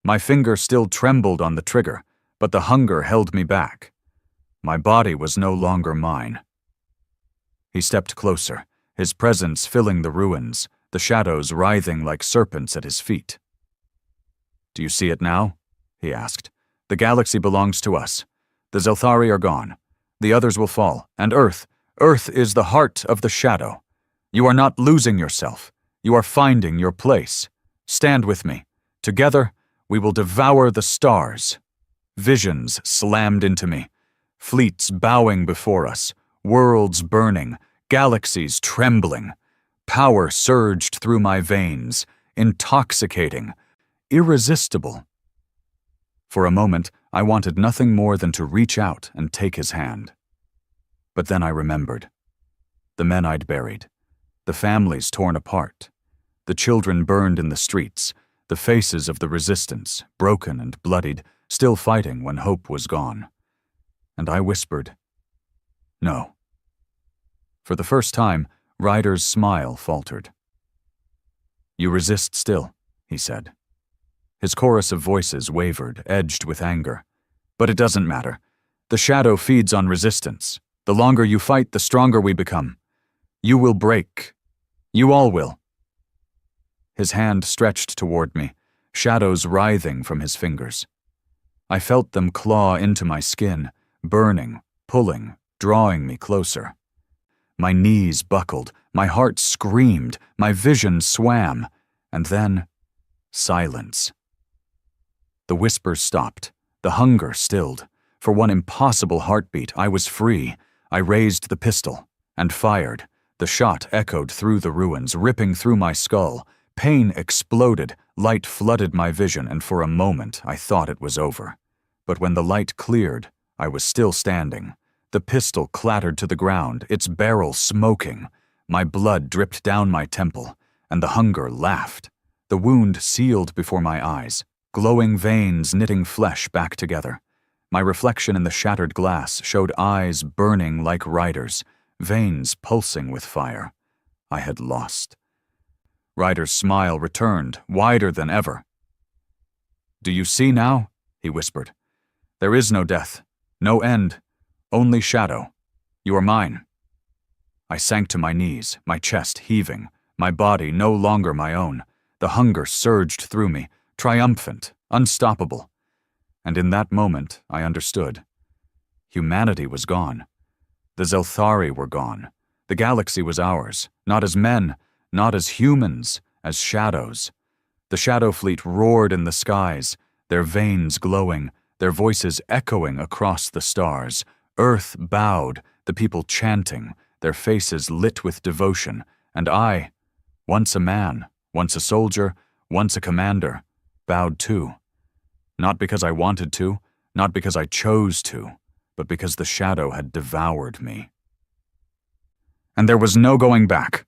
My finger still trembled on the trigger, but the hunger held me back. My body was no longer mine. He stepped closer, his presence filling the ruins, the shadows writhing like serpents at his feet. "Do you see it now?" he asked. "The galaxy belongs to us. The Zelthari are gone. The others will fall, and Earth is the heart of the shadow. You are not losing yourself. You are finding your place. Stand with me. Together, we will devour the stars." Visions slammed into me. Fleets bowing before us, worlds burning, galaxies trembling. Power surged through my veins, intoxicating, irresistible. For a moment, I wanted nothing more than to reach out and take his hand. But then I remembered. The men I'd buried, the families torn apart, the children burned in the streets, the faces of the resistance, broken and bloodied, still fighting when hope was gone. And I whispered, "No." For the first time, Ryder's smile faltered. "You resist still," he said. His chorus of voices wavered, edged with anger. "But it doesn't matter. The shadow feeds on resistance. The longer you fight, the stronger we become. You will break. You all will." His hand stretched toward me, shadows writhing from his fingers. I felt them claw into my skin, burning, pulling, drawing me closer. My knees buckled, my heart screamed, my vision swam, and then silence. The whispers stopped, the hunger stilled. For one impossible heartbeat, I was free. I raised the pistol and fired. The shot echoed through the ruins, ripping through my skull. Pain exploded, light flooded my vision, and for a moment I thought it was over. But when the light cleared, I was still standing. The pistol clattered to the ground, its barrel smoking. My blood dripped down my temple, and the hunger laughed. The wound sealed before my eyes, glowing veins knitting flesh back together. My reflection in the shattered glass showed eyes burning like Ryder's, veins pulsing with fire. I had lost. Ryder's smile returned, wider than ever. "Do you see now?" he whispered. "There is no death, no end, only shadow. You are mine." I sank to my knees, my chest heaving, my body no longer my own. The hunger surged through me, triumphant, unstoppable. And in that moment, I understood. Humanity was gone. The Zelthari were gone. The galaxy was ours, not as men, not as humans, as shadows. The shadow fleet roared in the skies, their veins glowing, their voices echoing across the stars. Earth bowed, the people chanting, their faces lit with devotion, and I, once a man, once a soldier, once a commander, bowed too. Not because I wanted to, not because I chose to, but because the shadow had devoured me. And there was no going back.